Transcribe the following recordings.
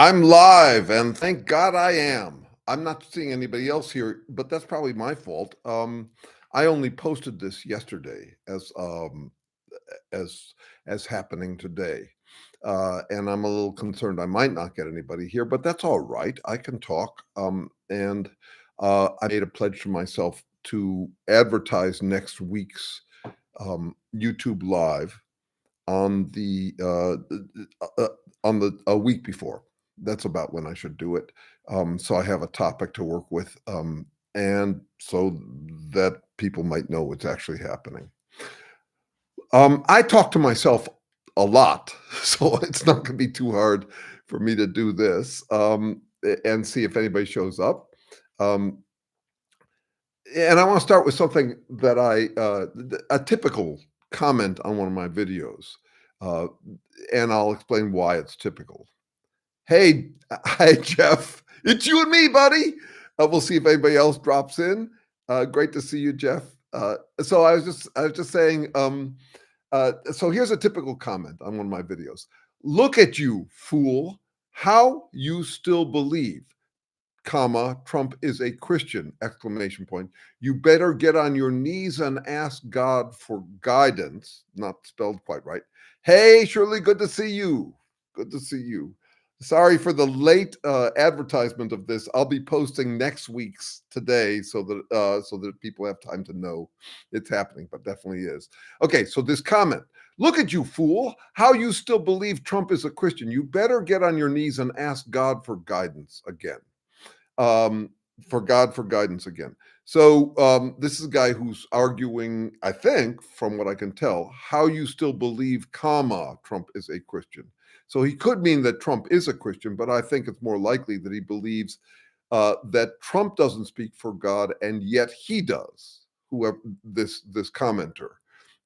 I'm live, and thank God I am. I'm not seeing anybody else here, but that's probably my fault. I only posted this yesterday as as happening today, and I'm a little concerned I might not get anybody here, but that's all right. I can talk, and I made a pledge to myself to advertise next week's YouTube live on the a week before. That's about when I should do it. So I have a topic to work with, and so that people might know what's actually happening. I talk to myself a lot, so it's not going to be too hard for me to do this and see if anybody shows up. Um, and I want to start with something that a typical comment on one of my videos, uh, and I'll explain why it's typical. Hey, hi, Jeff. It's you and me, buddy. We'll see if anybody else drops in. Great to see you, Jeff. So I was just saying. So here's a typical comment on one of my videos. Look at you, fool. How you still believe, comma, Trump is a Christian, exclamation point. You better get on your knees and ask God for guidance. Not spelled quite right. Hey, Shirley, good to see you. Good to see you. Sorry for the late advertisement of this. I'll be posting next week's today so that people have time to know it's happening, but definitely is. Okay, so this comment. Look at you, fool. How you still believe Trump is a Christian. You better get on your knees and ask God for guidance again. For guidance again. So this is a guy who's arguing, I think, from what I can tell, how you still believe, comma, Trump is a Christian. So he could mean that Trump is a Christian, but I think it's more likely that he believes that Trump doesn't speak for God, and yet he does, whoever this commenter.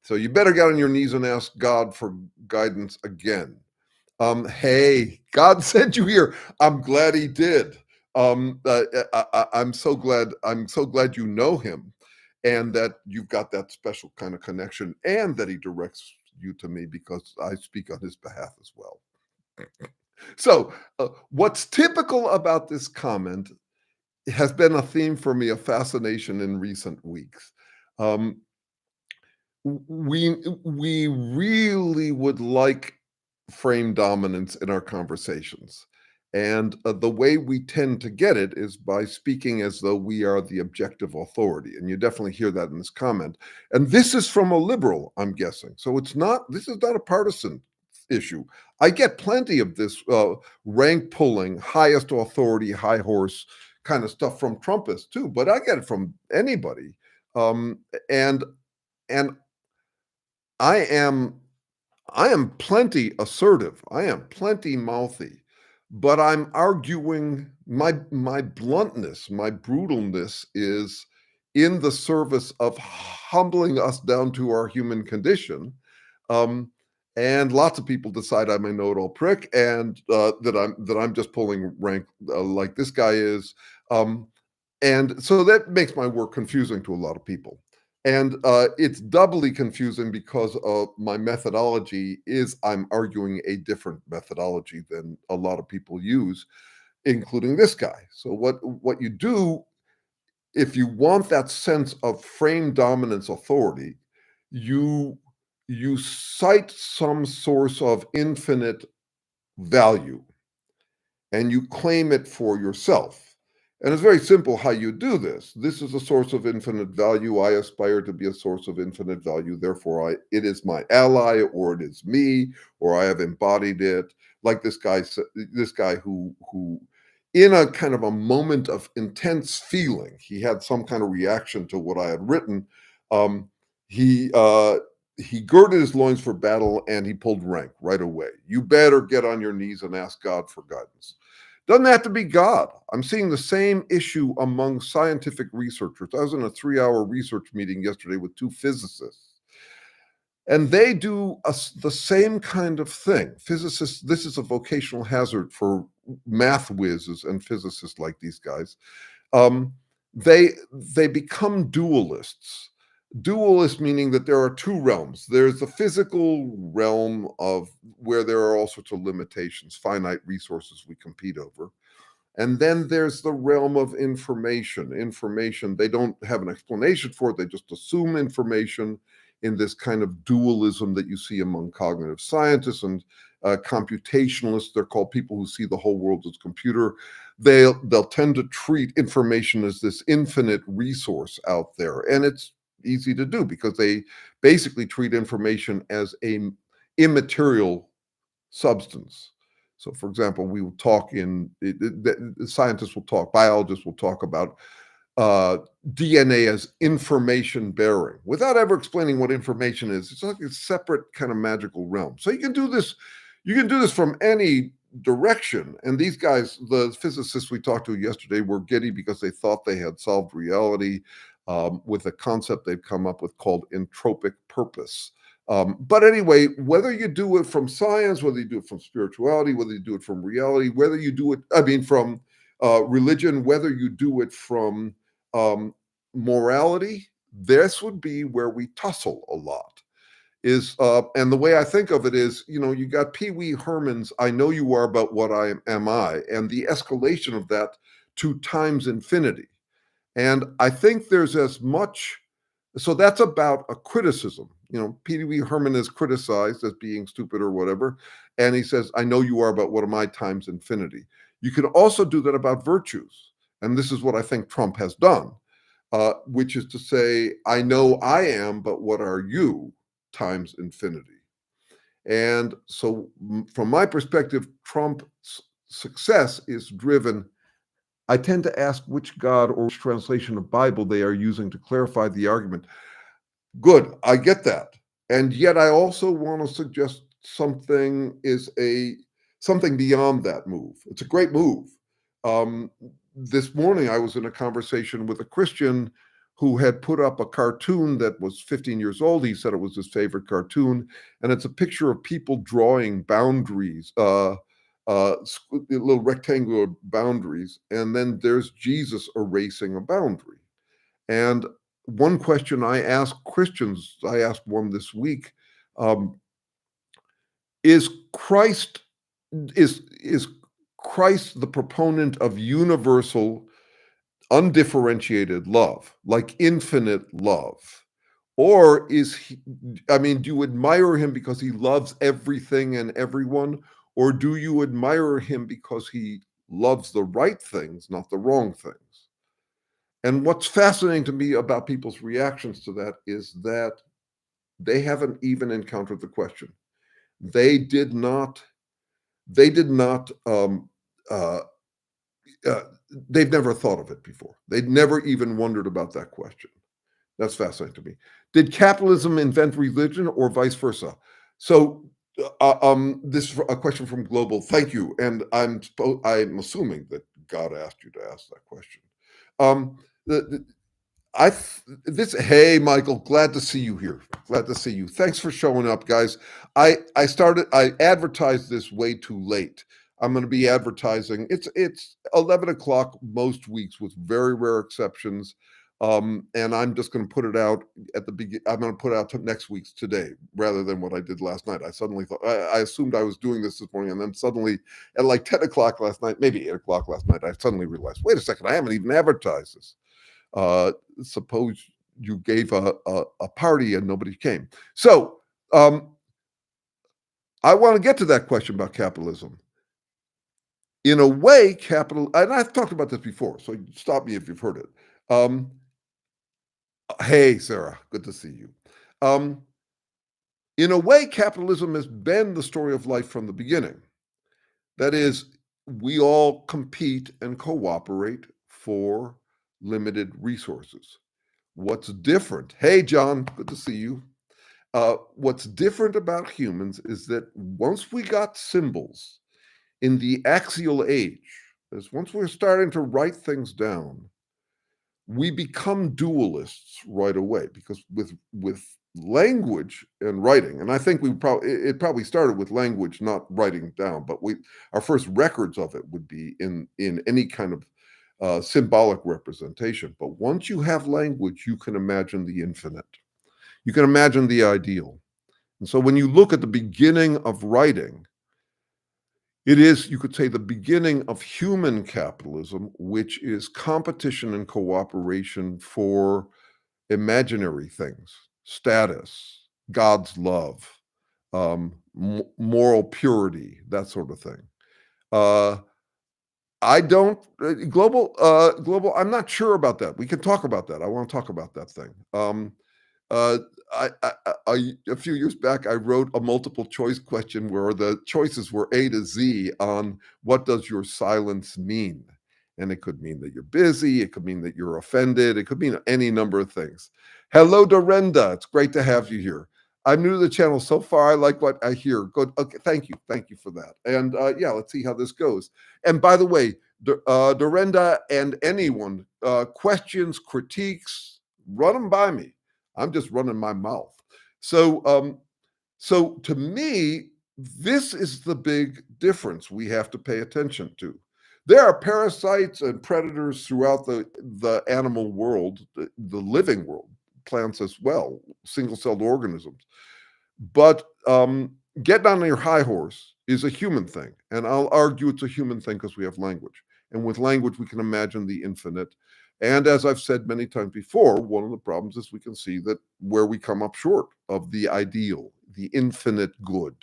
So you better get on your knees and ask God for guidance again. Hey, God sent you here. I'm glad he did. I'm so glad you know him, and that you've got that special kind of connection, and that he directs you to me because I speak on his behalf as well. So, what's typical about this comment has been a theme for me, a fascination in recent weeks. Um, we really would like frame dominance in our conversations. And the way we tend to get it is by speaking as though we are the objective authority. And you definitely hear that in this comment. And this is from a liberal, I'm guessing. So this is not a partisan issue. I get plenty of this rank pulling, highest authority, high horse kind of stuff from Trumpists too, but I get it from anybody. And I am plenty assertive. I am plenty mouthy, but I'm arguing my bluntness, my brutalness is in the service of humbling us down to our human condition. And lots of people decide I'm a know-it-all prick, and that I'm just pulling rank like this guy is. And so that makes my work confusing to a lot of people. And it's doubly confusing because my methodology is I'm arguing a different methodology than a lot of people use, including this guy. So what you do, if you want that sense of frame dominance authority, you cite some source of infinite value and you claim it for yourself. And it's very simple how you do this. This is a source of infinite value. I aspire to be a source of infinite value. Therefore, it is my ally, or it is me, or I have embodied it. Like this guy who in a kind of a moment of intense feeling, he had some kind of reaction to what I had written. He girded his loins for battle and he pulled rank right away. You better get on your knees and ask God for guidance. Doesn't have to be God. I'm seeing the same issue among scientific researchers. I was in a 3-hour research meeting yesterday with 2 physicists, and they do the same kind of thing. Physicists, this is a vocational hazard for math whizzes and physicists like these guys. They become dualists. Dualist meaning that there are two realms. There's the physical realm of where there are all sorts of limitations, finite resources we compete over. And then there's the realm of information. Information, they don't have an explanation for it. They just assume information in this kind of dualism that you see among cognitive scientists and computationalists. They're called people who see the whole world as computer. They'll tend to treat information as this infinite resource out there. And it's easy to do because they basically treat information as a immaterial substance. So, for example, we will talk scientists will talk, biologists will talk about DNA as information bearing without ever explaining what information is. It's like a separate kind of magical realm. So you can do this. You can do this from any direction. And these guys, the physicists we talked to yesterday, were giddy because they thought they had solved reality with a concept they've come up with called entropic purpose. But anyway, whether you do it from science, whether you do it from spirituality, whether you do it from reality, whether you do it, from religion, whether you do it from morality, this would be where we tussle a lot. And the way I think of it is, you got Pee Wee Herman's "I know you are, but what am I," and the escalation of that to times infinity. And I think there's as much. So that's about a criticism. Pee Wee Herman is criticized as being stupid or whatever, and he says, "I know you are, but what am I times infinity?" You can also do that about virtues, and this is what I think Trump has done, which is to say, "I know I am, but what are you times infinity?" And so, from my perspective, Trump's success is driven. I tend to ask which God or which translation of Bible they are using to clarify the argument. Good, I get that. And yet I also want to suggest something beyond that move. It's a great move. This morning I was in a conversation with a Christian who had put up a cartoon that was 15 years old. He said it was his favorite cartoon, and it's a picture of people drawing boundaries, little rectangular boundaries, and then there's Jesus erasing a boundary. And one question I ask Christians, I asked one this week, is Christ is Christ the proponent of universal, undifferentiated love, like infinite love? Or do you admire him because he loves everything and everyone? Or do you admire him because he loves the right things, not the wrong things? And what's fascinating to me about people's reactions to that is that they haven't even encountered the question. They did not. They've never thought of it before. They'd never even wondered about that question. That's fascinating to me. Did capitalism invent religion or vice versa? So, this is a question from Global. Thank you, and I'm assuming that God asked you to ask that question. Hey, Michael, glad to see you here. Glad to see you. Thanks for showing up, guys. I advertised this way too late. I'm going to be advertising. It's 11 o'clock most weeks with very rare exceptions. And I'm just going to put it out at the beginning. I'm going to put it out to next week's today rather than what I did last night. I suddenly thought, I assumed I was doing this morning. And then suddenly at like 10 o'clock last night, maybe 8 o'clock last night, I suddenly realized, wait a second, I haven't even advertised this. Suppose you gave a party and nobody came. So I want to get to that question about capitalism. In a way, and I've talked about this before, so stop me if you've heard it. Hey, Sarah, good to see you. In a way, capitalism has been the story of life from the beginning. That is, we all compete and cooperate for limited resources. What's different? Hey, John, good to see you. What's different about humans is that once we got symbols in the axial age, is once we're starting to write things down, we become dualists right away because with language and writing, and I think it probably started with language, not writing down, but our first records of it would be in any kind of symbolic representation. But once you have language, you can imagine the infinite. You can imagine the ideal. And so when you look at the beginning of writing, it is, you could say, the beginning of human capitalism, which is competition and cooperation for imaginary things, status, God's love, moral purity, that sort of thing. Uh, I don't global. I'm not sure about that. We can talk about that. I want to talk about that thing. Uh, a few years back, I wrote a multiple choice question where the choices were A to Z on what does your silence mean, and it could mean that you're busy, it could mean that you're offended, it could mean any number of things. Hello, Dorenda. It's great to have you here. I'm new to the channel so far. I like what I hear. Good. Okay. Thank you for that. And yeah, let's see how this goes. And by the way, Dorenda and anyone, questions, critiques, run them by me. I'm just running my mouth. So to me, this is the big difference we have to pay attention to. There are parasites and predators throughout the animal world, the living world, plants as well, single-celled organisms. But getting on your high horse is a human thing. And I'll argue it's a human thing because we have language. And with language, we can imagine the infinite. And as I've said many times before, one of the problems is we can see that where we come up short of the ideal, the infinite good.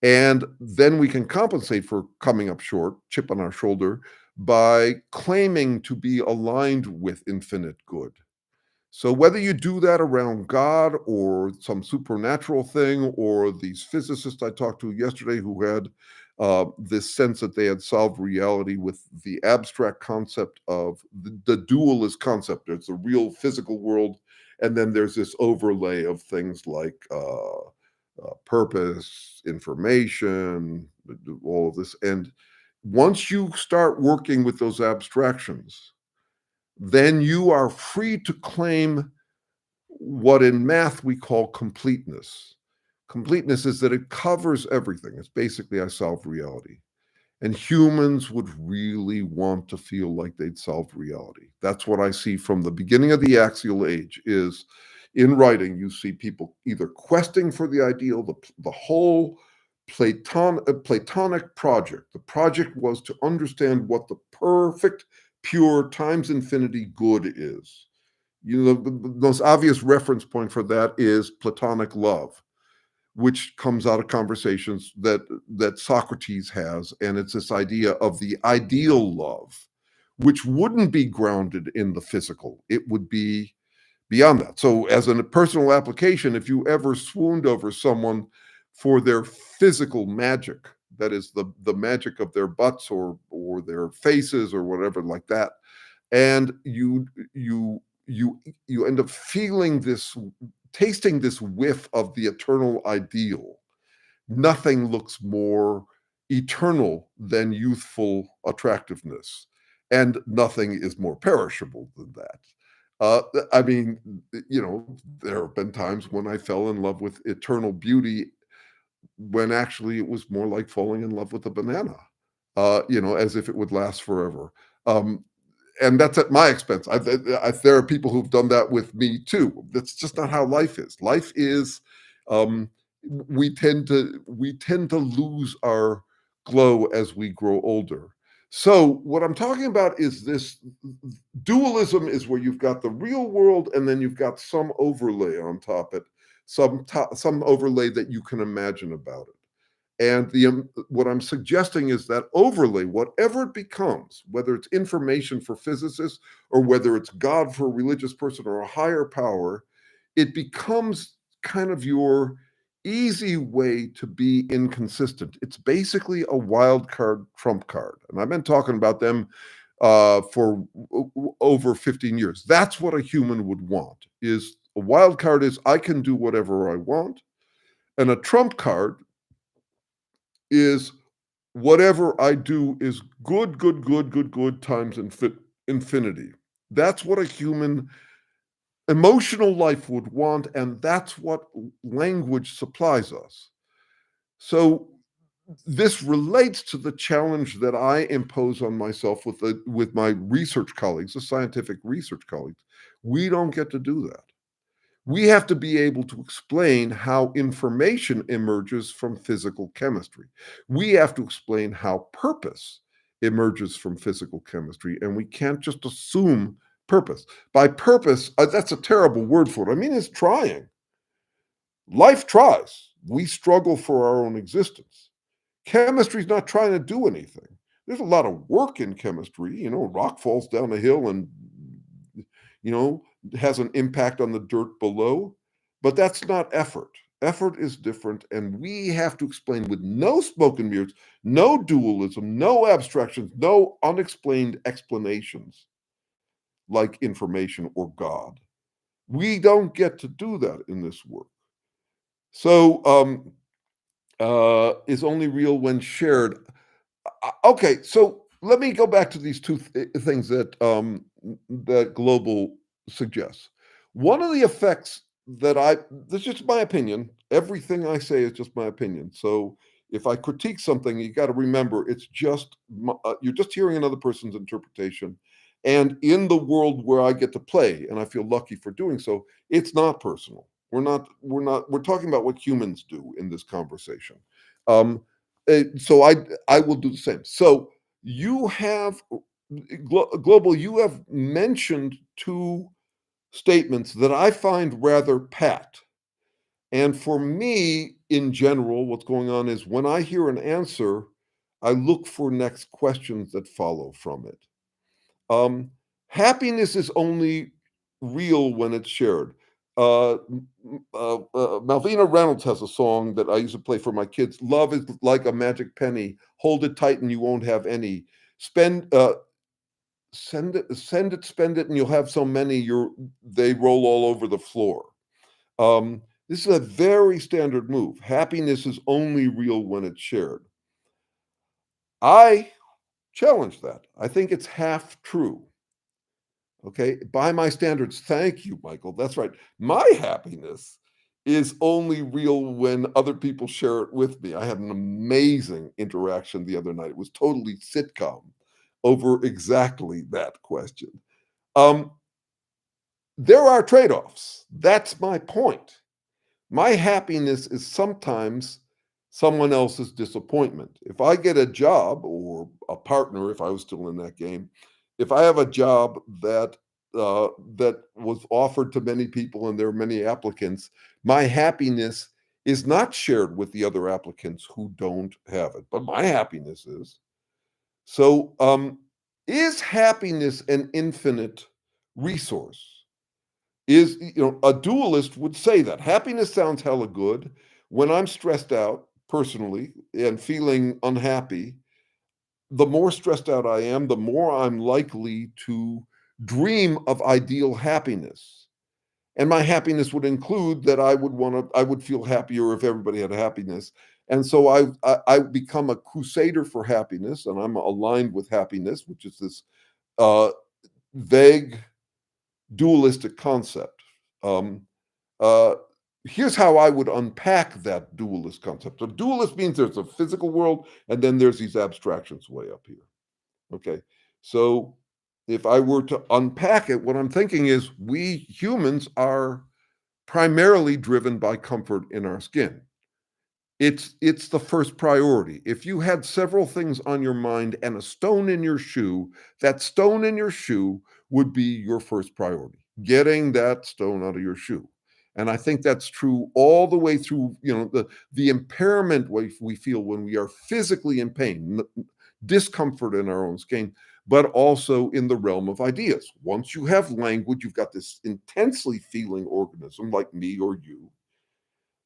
And then we can compensate for coming up short, chip on our shoulder, by claiming to be aligned with infinite good. So whether you do that around God or some supernatural thing, or these physicists I talked to yesterday who had this sense that they had solved reality with the abstract concept of the dualist concept. There's the real physical world, and then there's this overlay of things like purpose, information, all of this. And once you start working with those abstractions, then you are free to claim what in math we call completeness. Completeness is that it covers everything. It's basically I solved reality. And humans would really want to feel like they'd solved reality. That's what I see from the beginning of the axial age is in writing, you see people either questing for the ideal, the whole Platonic project. The project was to understand what the perfect, pure, times infinity good is. You know, the most obvious reference point for that is Platonic love, which comes out of conversations that Socrates has, and it's this idea of the ideal love, which wouldn't be grounded in the physical. It would be beyond that. So as a personal application, if you ever swooned over someone for their physical magic, that is the magic of their butts or their faces or whatever like that, and you end up feeling this, tasting this whiff of the eternal ideal. Nothing looks more eternal than youthful attractiveness, and nothing is more perishable than that. I mean, you know, there have been times when I fell in love with eternal beauty when actually it was more like falling in love with a banana, you know, as if it would last forever. And that's at my expense. There are people who've done that with me too. That's just not how life is. Life is, we tend to lose our glow as we grow older. So what I'm talking about is this dualism is where you've got the real world and then you've got some overlay on top of it, some overlay that you can imagine about it. And what I'm suggesting is that overlay, whatever it becomes, whether it's information for physicists or whether it's God for a religious person or a higher power, it becomes kind of your easy way to be inconsistent. It's basically a wild card trump card. And I've been talking about them for over 15 years. That's what a human would want. Is a wild card is I can do whatever I want. And a trump card is whatever I do is good, good, good, good, good times infinity. That's what a human emotional life would want, and that's what language supplies us. So this relates to the challenge that I impose on myself with my research colleagues, the scientific research colleagues. We don't get to do that. We have to be able to explain how information emerges from physical chemistry. We have to explain how purpose emerges from physical chemistry, and we can't just assume purpose. By purpose, that's a terrible word for it. I mean, it's trying. Life tries. We struggle for our own existence. Chemistry's not trying to do anything. There's a lot of work in chemistry. Rock falls down a hill and, you know, has an impact on the dirt below, but that's not effort. Effort is different, and we have to explain with no smoke and mirrors, no dualism, no abstractions, no unexplained explanations like information or God. We don't get to do that in this work. So, is only real when shared. Okay, so let me go back to these two things that global suggests. One of the effects this is just my opinion. Everything I say is just my opinion. So if I critique something, you got to remember it's just you're just hearing another person's interpretation. And in the world where I get to play, and I feel lucky for doing so, it's not personal. We're talking about what humans do in this conversation. Um, so I will do the same. So you have global. You have mentioned two statements that I find rather pat. And for me, in general, what's going on is when I hear an answer, I look for next questions that follow from it. Um, Happiness is only real when it's shared. Malvina Reynolds has a song that I used to play for my kids. Love is like a magic penny. Hold it tight and you won't have any. Spend, send it, spend it, and you'll have so many. They roll all over the floor. This is a very standard move. Happiness is only real when it's shared. I challenge that. I think it's half true. Okay, by my standards, thank you, Michael. That's right. My happiness is only real when other people share it with me. I had an amazing interaction the other night. It was totally sitcom over exactly that question. Um, there are trade offs. That's my point. My happiness is sometimes someone else's disappointment. If I get a job or a partner, if I was still in that game, if I have a job that was offered to many people and there are many applicants, my happiness is not shared with the other applicants who don't have it, but my happiness is. So, is happiness an infinite resource? A dualist would say that happiness sounds hella good. When I'm stressed out personally and feeling unhappy, the more stressed out I am, the more I'm likely to dream of ideal happiness. And my happiness would include that I would feel happier if everybody had happiness. And so I become a crusader for happiness, and I'm aligned with happiness, which is this uh, vague dualistic concept. Um, uh, Here's how I would unpack that dualist concept. A dualist means there's a physical world, and then there's these abstractions way up here. Okay. So if I were to unpack it, what I'm thinking is we humans are primarily driven by comfort in our skin. It's the first priority. If you had several things on your mind and a stone in your shoe, that stone in your shoe would be your first priority. Getting that stone out of your shoe. And I think that's true all the way through, the impairment we feel when we are physically in pain, discomfort in our own skin, but also in the realm of ideas. Once you have language, you've got this intensely feeling organism like me or you,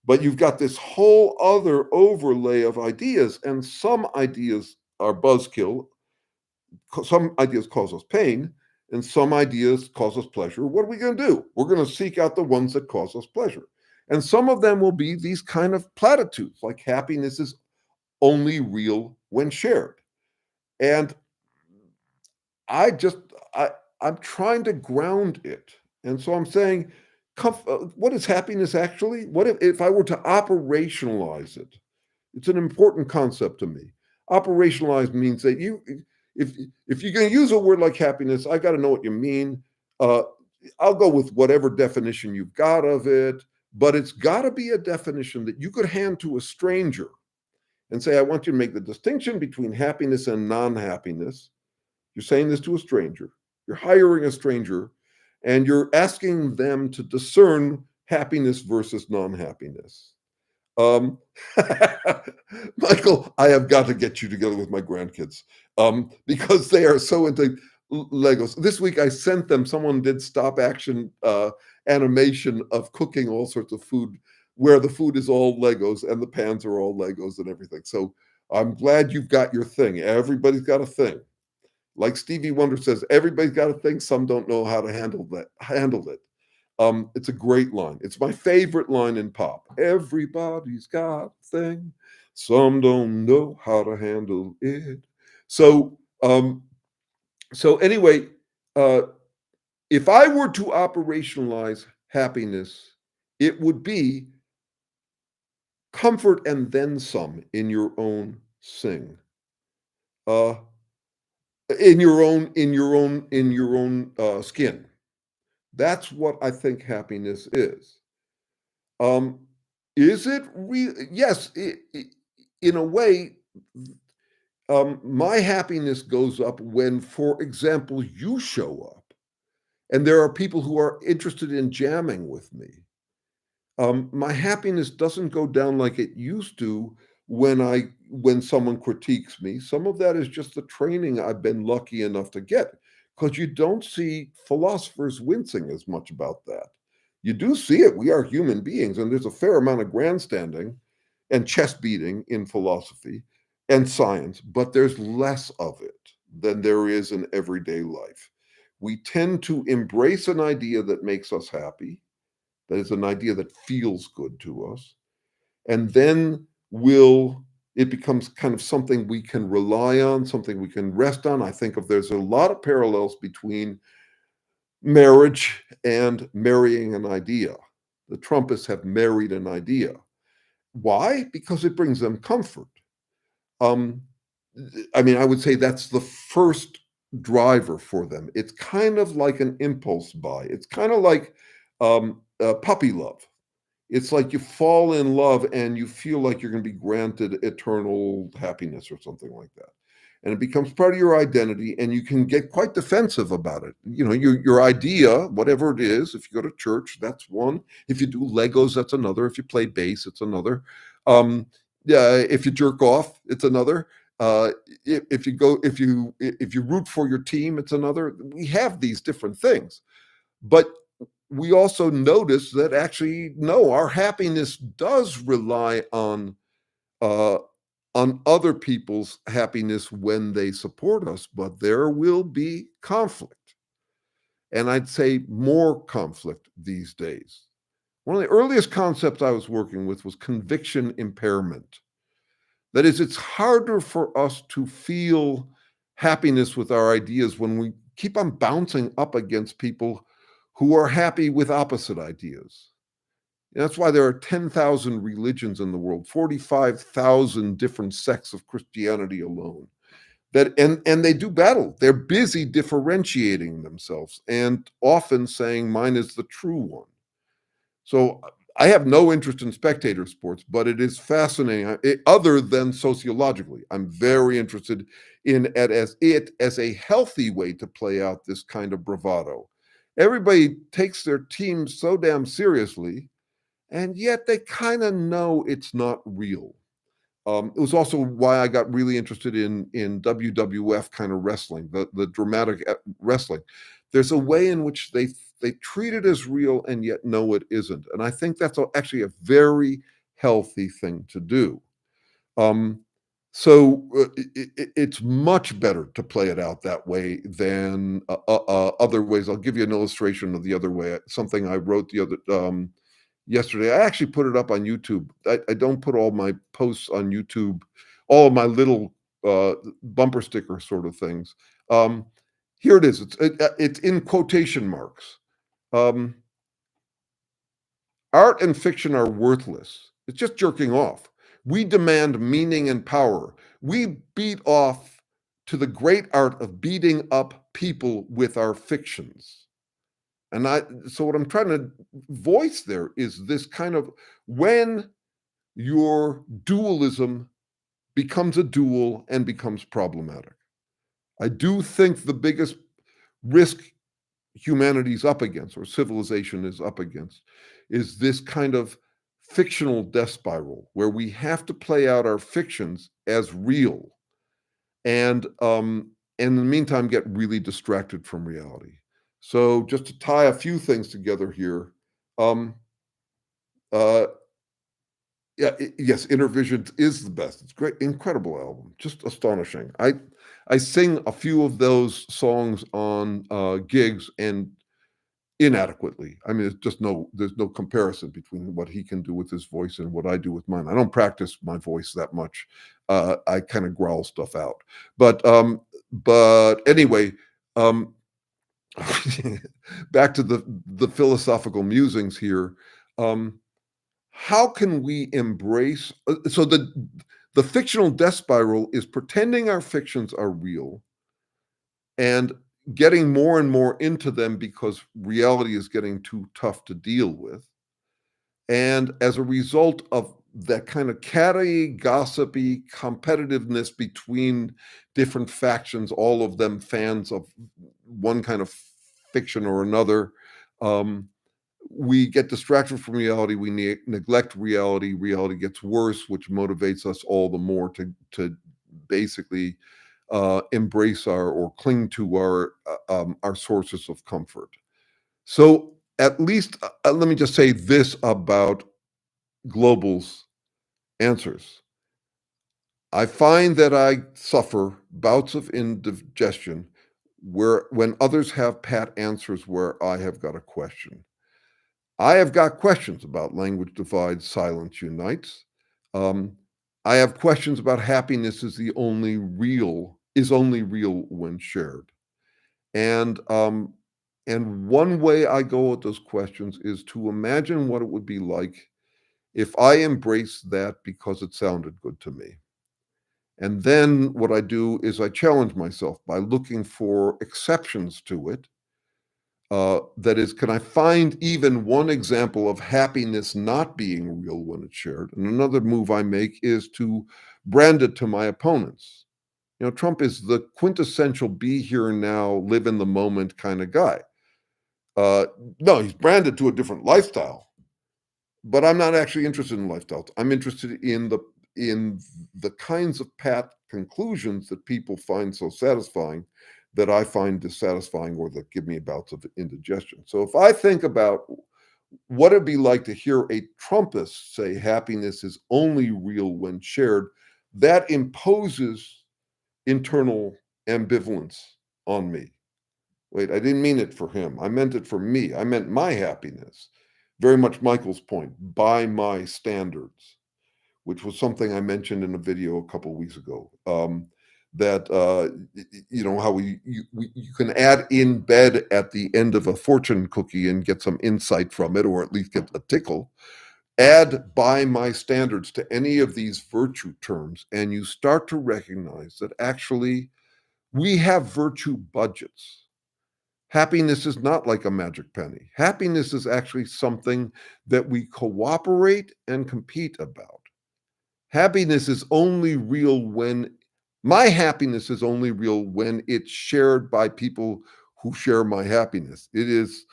but you've got this whole other overlay of ideas, and some ideas are buzzkill, some ideas cause us pain, and some ideas cause us pleasure. What are we going to do? We're going to seek out the ones that cause us pleasure. And some of them will be these kind of platitudes, like happiness is only real when shared. And I just, I, I'm trying to ground it. And so I'm saying, what is happiness actually? What if I were to operationalize it? It's an important concept to me. Operationalize means that if if you're going to use a word like happiness, I got to know what you mean. Uh, I'll go with whatever definition you've got of it, but it's got to be a definition that you could hand to a stranger and say, I want you to make the distinction between happiness and non happiness. You're saying this to a stranger, you're hiring a stranger, and you're asking them to discern happiness versus non happiness. Um, Michael, I have got to get you together with my grandkids because they are so into Legos. This week I sent them, someone did stop action animation of cooking all sorts of food where the food is all Legos and the pans are all Legos and everything. So I'm glad you've got your thing. Everybody's got a thing. Like Stevie Wonder says, everybody's got a thing. Some don't know how to handle it. It's a great line. It's my favorite line in pop. Everybody's got a thing. Some don't know how to handle it. So, anyway, uh, if I were to operationalize happiness, it would be comfort and then some in your own sing. Uh, in your own skin. That's what I think happiness is. Um, is it real? Yes, in a way, my happiness goes up when, for example, you show up and there are people who are interested in jamming with me. My happiness doesn't go down like it used to when someone critiques me. Some of that is just the training I've been lucky enough to get, because you don't see philosophers wincing as much about that. You do see it. We are human beings, and there's a fair amount of grandstanding and chest beating in philosophy and science, but there's less of it than there is in everyday life. We tend to embrace an idea that makes us happy, that is an idea that feels good to us, and then it becomes kind of something we can rely on, something we can rest on. I think there's a lot of parallels between marriage and marrying an idea. The Trumpists have married an idea. Why? Because it brings them comfort. Um, I mean, I would say that's the first driver for them. It's kind of like an impulse buy. It's kind of like puppy love. It's like you fall in love and you feel like you're going to be granted eternal happiness or something like that. And it becomes part of your identity, and you can get quite defensive about it. You know, your idea, whatever it is, if you go to church, that's one. If you do Legos, that's another. If you play bass, it's another. Yeah, if you jerk off, it's another. Uh, if you root for your team, it's another. We have these different things, but we also notice that actually, no, our happiness does rely uh, on other people's happiness when they support us, but there will be conflict. And I'd say more conflict these days. One of the earliest concepts I was working with was conviction impairment. That is, it's harder for us to feel happiness with our ideas when we keep on bouncing up against people who are happy with opposite ideas. That's why there are 10,000 religions in the world, 45,000 different sects of Christianity alone. And they do battle. They're busy differentiating themselves and often saying mine is the true one. So I have no interest in spectator sports, but it is fascinating. Other than sociologically, I'm very interested in it as a healthy way to play out this kind of bravado. Everybody takes their team so damn seriously, and yet they kind of know it's not real. It was also why I got really interested in WWF kind of wrestling, the dramatic wrestling. There's a way in which they treat it as real and yet know it isn't, and I think that's actually a very healthy thing to do. Um, it's much better to play it out that way than other ways. I'll give you an illustration of the other way. Something I wrote yesterday. I actually put it up on YouTube. I don't put all my posts on YouTube, all of my little bumper sticker sort of things. Here it is. It's in quotation marks. Art and fiction are worthless. It's just jerking off. We demand meaning and power. We beat off to the great art of beating up people with our fictions. So what I'm trying to voice there is this kind of when your dualism becomes a dual and becomes problematic. I do think the biggest risk humanity's up against, or civilization is up against, is this kind of fictional death spiral where we have to play out our fictions as real, and in the meantime get really distracted from reality. So just to tie a few things together here, um, uh, yeah, yes, Intervision is the best. It's great, incredible album, just astonishing. I sing a few of those songs on gigs and inadequately. I mean, there's no comparison between what he can do with his voice and what I do with mine. I don't practice my voice that much. I kind of growl stuff out. But anyway, um, back to the philosophical musings here. Um, how can we embrace so the fictional death spiral is pretending our fictions are real and getting more and more into them because reality is getting too tough to deal with. And as a result of that kind of catty, gossipy competitiveness between different factions, all of them fans of one kind of fiction or another, um, we get distracted from reality. We neglect reality. Reality gets worse, which motivates us all the more to basically embrace or cling to our sources of comfort. So at least let me just say this about Global's answers. I find that I suffer bouts of indigestion where when others have pat answers where I have got a question. I have got questions about language divides, silence unites. Um, I have questions about happiness is only real when shared. And um, and one way I go with those questions is to imagine what it would be like if I embraced that because it sounded good to me. And then what I do is I challenge myself by looking for exceptions to it. That is, can I find even one example of happiness not being real when it's shared? And another move I make is to brand it to my opponents. You know, Trump is the quintessential be here now, live in the moment kind of guy. Uh, no, he's branded to a different lifestyle, but I'm not actually interested in lifestyles. I'm interested in the kinds of pat conclusions that people find so satisfying that I find dissatisfying or that give me bouts of indigestion. So if I think about what it'd be like to hear a Trumpist say happiness is only real when shared, that imposes internal ambivalence on me. Wait, I didn't mean it for him. I meant it for me. I meant my happiness. Very much Michael's point, by my standards, which was something I mentioned in a video a couple of weeks ago. That you know how you can add in bed at the end of a fortune cookie and get some insight from it, or at least get a tickle. Add by my standards to any of these virtue terms, and you start to recognize that actually we have virtue budgets. Happiness is not like a magic penny. Happiness is actually something that we cooperate and compete about. Happiness is only real when my happiness is only real when it's shared by people who share my happiness. It is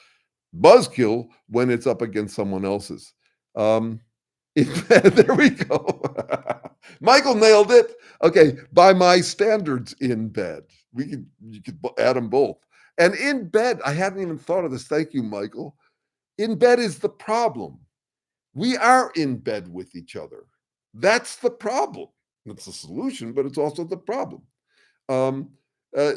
buzzkill when it's up against someone else's. Um, there we go. Michael nailed it. Okay, by my standards in bed. You could add them both. And in bed, I hadn't even thought of this. Thank you, Michael. In bed is the problem. We are in bed with each other. That's the problem. It's the solution, but it's also the problem. Um, uh,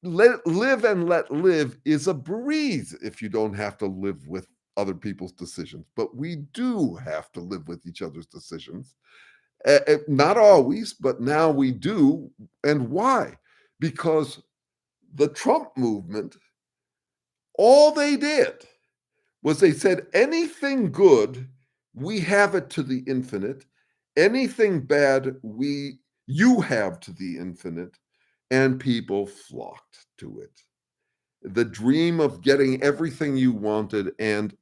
live and let live is a breeze if you don't have to live with other people's decisions. But we do have to live with each other's decisions. Not always, but now we do. And why? Because the Trump movement, all they did was they said anything good We have it to the infinite. Anything bad you have to the infinite, and people flocked to it. The dream of getting everything you wanted, and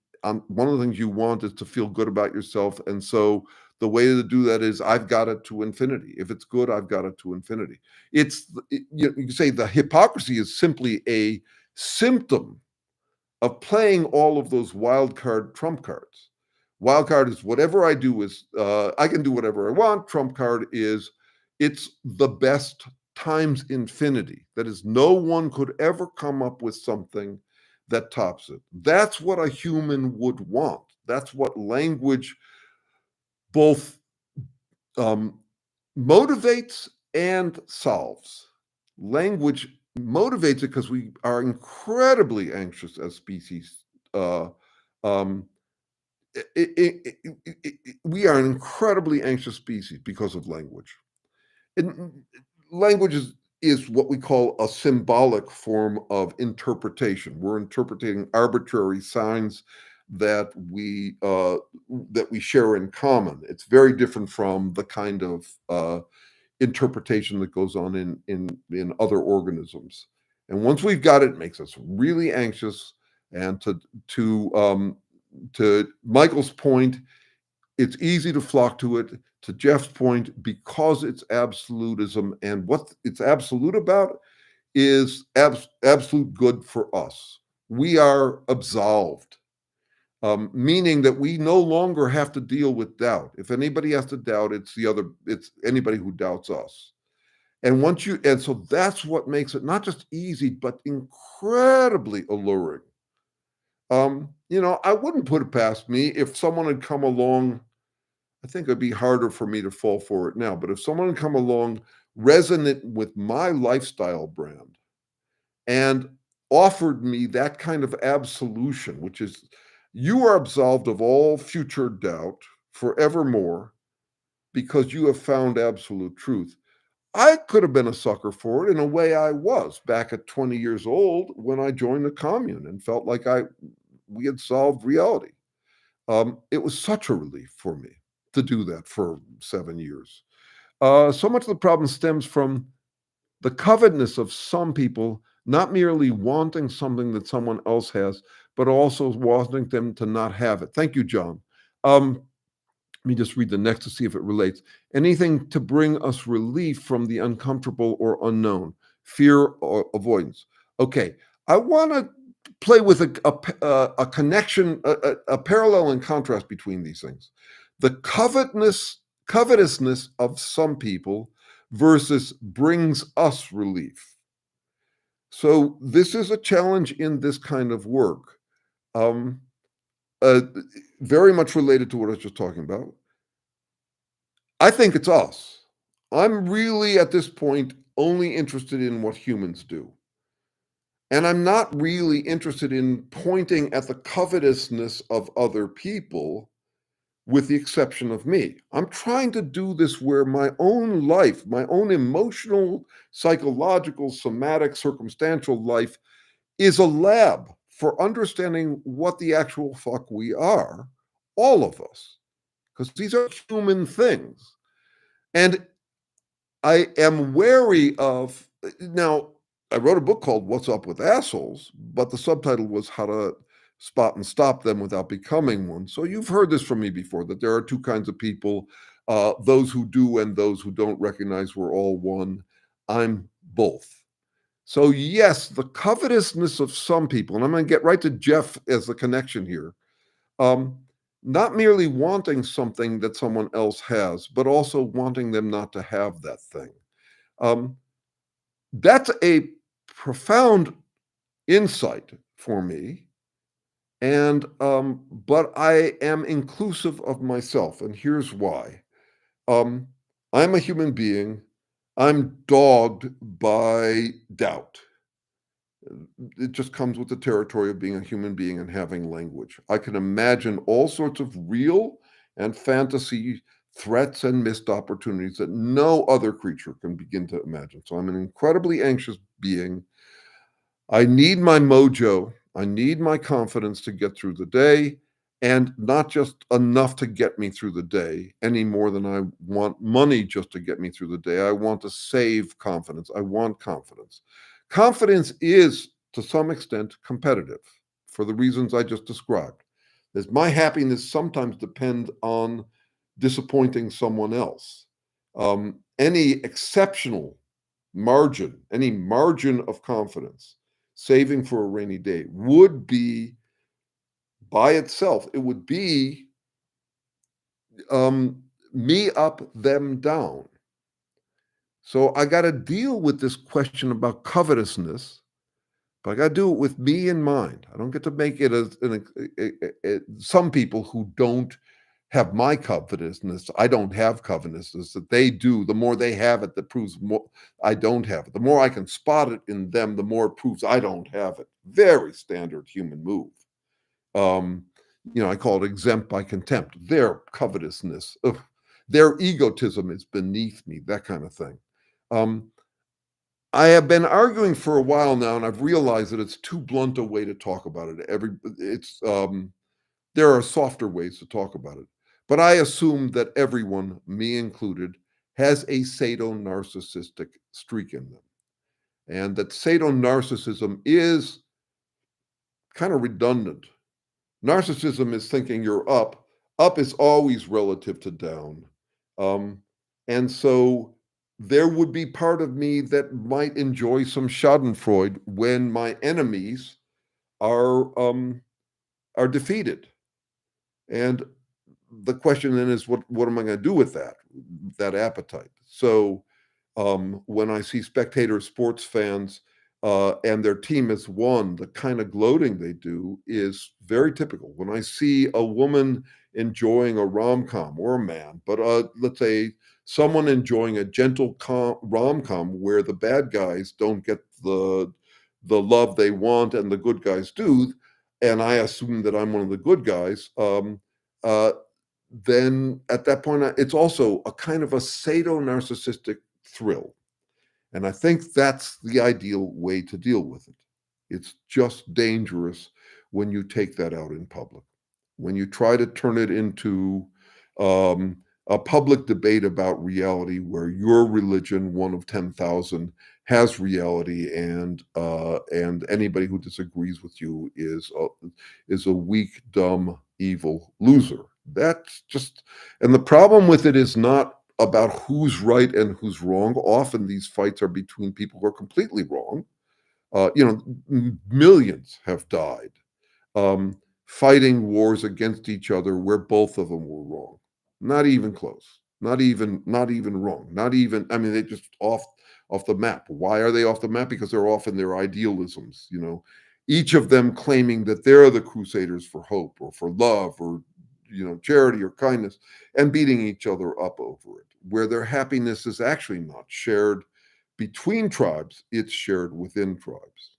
one of the things you want is to feel good about yourself, and so the way to do that is I've got it to infinity. If it's good, I've got it to infinity. You can say the hypocrisy is simply a symptom of playing all of those wild card trump cards. Wild card is whatever I do is I can do whatever I want. Trump card is it's the best times infinity. That is, no one could ever come up with something that tops it. That's what a human would want. That's what language both um, motivates and solves. Language motivates it because we are incredibly anxious as species. Uh, um, we are an incredibly anxious species because of language. And language is what we call a symbolic form of interpretation. We're interpreting arbitrary signs that we share in common. It's very different from the kind of interpretation that goes on in other organisms. And once we've got it, it makes us really anxious. And to Michael's point, it's easy to flock to it. To Jeff's point, because it's absolutism, and what it's absolute about is absolute good for us. We are absolved, meaning that we no longer have to deal with doubt. If anybody has to doubt, it's anybody who doubts us. And so that's what makes it not just easy, but incredibly alluring. I wouldn't put it past me if someone had come along. I think it'd be harder for me to fall for it now, but if someone had come along resonant with my lifestyle brand and offered me that kind of absolution, which is you are absolved of all future doubt forevermore because you have found absolute truth. I could have been a sucker for it. In a way, I was back at 20 years old when I joined the commune and felt like we had solved reality. It was such a relief for me to do that for 7 years. So much of the problem stems from the covetousness of some people, not merely wanting something that someone else has, but also wanting them to not have it. Thank you, John. Let me just read the next to see if it relates. Anything to bring us relief from the uncomfortable or unknown, fear or avoidance. Okay, I want to play with a connection, a parallel and contrast between these things. The covetousness of some people versus brings us relief. So this is a challenge in this kind of work. Um, uh, Very much related to what I was just talking about. I think it's us. I'm really at this point only interested in what humans do. And I'm not really interested in pointing at the covetousness of other people, with the exception of me. I'm trying to do this where my own life, my own emotional, psychological, somatic, circumstantial life is a lab for understanding what the actual fuck we are, all of us, because these are human things. And I am wary of now. I wrote a book called What's Up with Assholes, but the subtitle was How to Spot and Stop Them Without Becoming One. So you've heard this from me before, that there are two kinds of people, those who do and those who don't recognize we're all one. I'm both. So yes, the covetousness of some people, and I'm going to get right to Jeff as the connection here, um, not merely wanting something that someone else has, but also wanting them not to have that thing. Um, that's a profound insight for me. And but I am inclusive of myself, and here's why. Um, I'm a human being. I'm dogged by doubt. It just comes with the territory of being a human being and having language. I can imagine all sorts of real and fantasy threats and missed opportunities that no other creature can begin to imagine. So I'm an incredibly anxious being. I need my mojo. I need my confidence to get through the day. and not just enough to get me through the day any more than I want money just to get me through the day. I want to save confidence. I want confidence. Confidence is, to some extent, competitive for the reasons I just described. Does my happiness sometimes depend on disappointing someone else? Any exceptional margin, any margin of confidence, saving for a rainy day, would be by itself, it would be me up, them down. So I got to deal with this question about covetousness, but I got to do it with me in mind. I don't get to make it as some people who don't have my covetousness. I don't have covetousness that they do. The more they have it, that proves more I don't have it. The more I can spot it in them, the more it proves I don't have it. Very standard human move. Um, I call it exempt by contempt. Their covetousness, their egotism is beneath me, that kind of thing. I have been arguing for a while now, and I've realized that it's too blunt a way to talk about it. There are softer ways to talk about it. But I assume that everyone, me included, has a sadonarcissistic streak in them. And that sadonarsissism is kind of redundant. Narcissism is thinking you're up. Up is always relative to down. And so there would be part of me that might enjoy some schadenfreude when my enemies are defeated. And the question then is, what am I going to do with that appetite? So when I see spectator sports fans and their team has won, the kind of gloating they do is very typical. When I see a woman enjoying a rom-com, or a man, but let's say someone enjoying a gentle rom-com where the bad guys don't get the love they want and the good guys do, and I assume that I'm one of the good guys, then at that point, it's also a kind of a sadonarcissistic thrill. And I think that's the ideal way to deal with it. It's just dangerous when you take that out in public. When you try to turn it into a public debate about reality where your religion, one of 10,000, has reality, and anybody who disagrees with you is a weak, dumb, evil loser. That's just, and the problem with it is not about who's right and who's wrong. Often these fights are between people who are completely wrong. Millions have died fighting wars against each other where both of them were wrong. Not even close. Not even wrong. Not even. I mean, they just off the map. Why are they off the map? Because they're off in their idealisms. Each of them claiming that they're the crusaders for hope or for love or charity or kindness, and beating each other up over it, where their happiness is actually not shared between tribes, it's shared within tribes.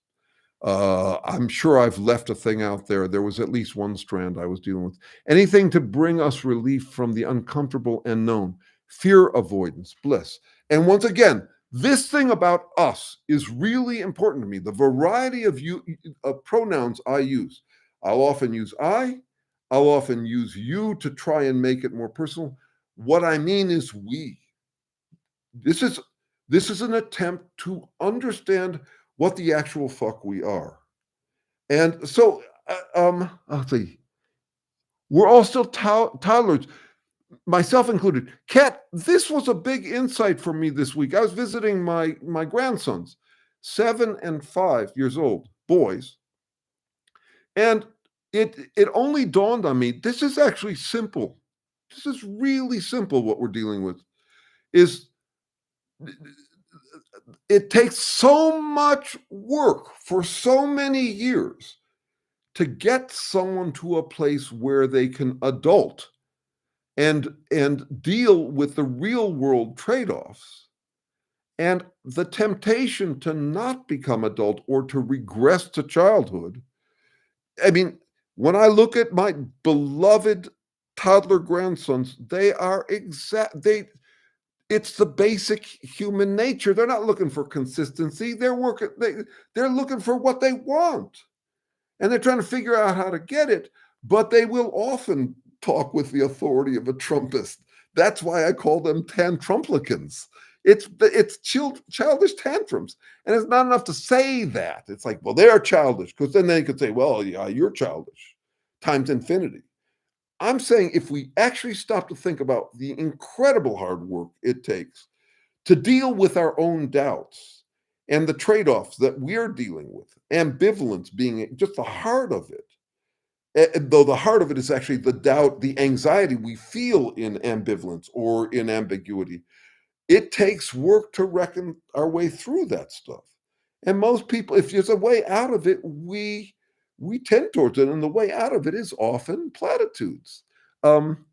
I'm sure I've left a thing out there. There was at least one strand I was dealing with. Anything to bring us relief from the uncomfortable and known, fear avoidance, bliss. And once again, this thing about us is really important to me. The variety of pronouns I use. I'll often use I. I'll often use you to try and make it more personal. What I mean is we. This is an attempt to understand what the actual fuck we are. And so, I'll see. We're all still toddlers, myself included. Kat, this was a big insight for me this week. I was visiting my grandsons, 7 and 5 years old, boys, and it only dawned on me, this is actually simple. This is really simple. What we're dealing with is, it takes so much work for so many years to get someone to a place where they can adult and deal with the real world trade-offs and the temptation to not become adult or to regress to childhood. I mean, when I look at my beloved toddler grandsons, it's the basic human nature. They're not looking for consistency. They're looking for what they want. And they're trying to figure out how to get it. but they will often talk with the authority of a Trumpist. That's why I call them tantrumplicans. It's childish tantrums, and it's not enough to say that. It's like, well, they're childish, because then they could say, well, yeah, you're childish times infinity. I'm saying if we actually stop to think about the incredible hard work it takes to deal with our own doubts and the trade-offs that we're dealing with, ambivalence being just the heart of it, though the heart of it is actually the doubt, the anxiety we feel in ambivalence or in ambiguity. It takes work to reckon our way through that stuff. And most people, if there's a way out of it, we tend towards it, and the way out of it is often platitudes. Um,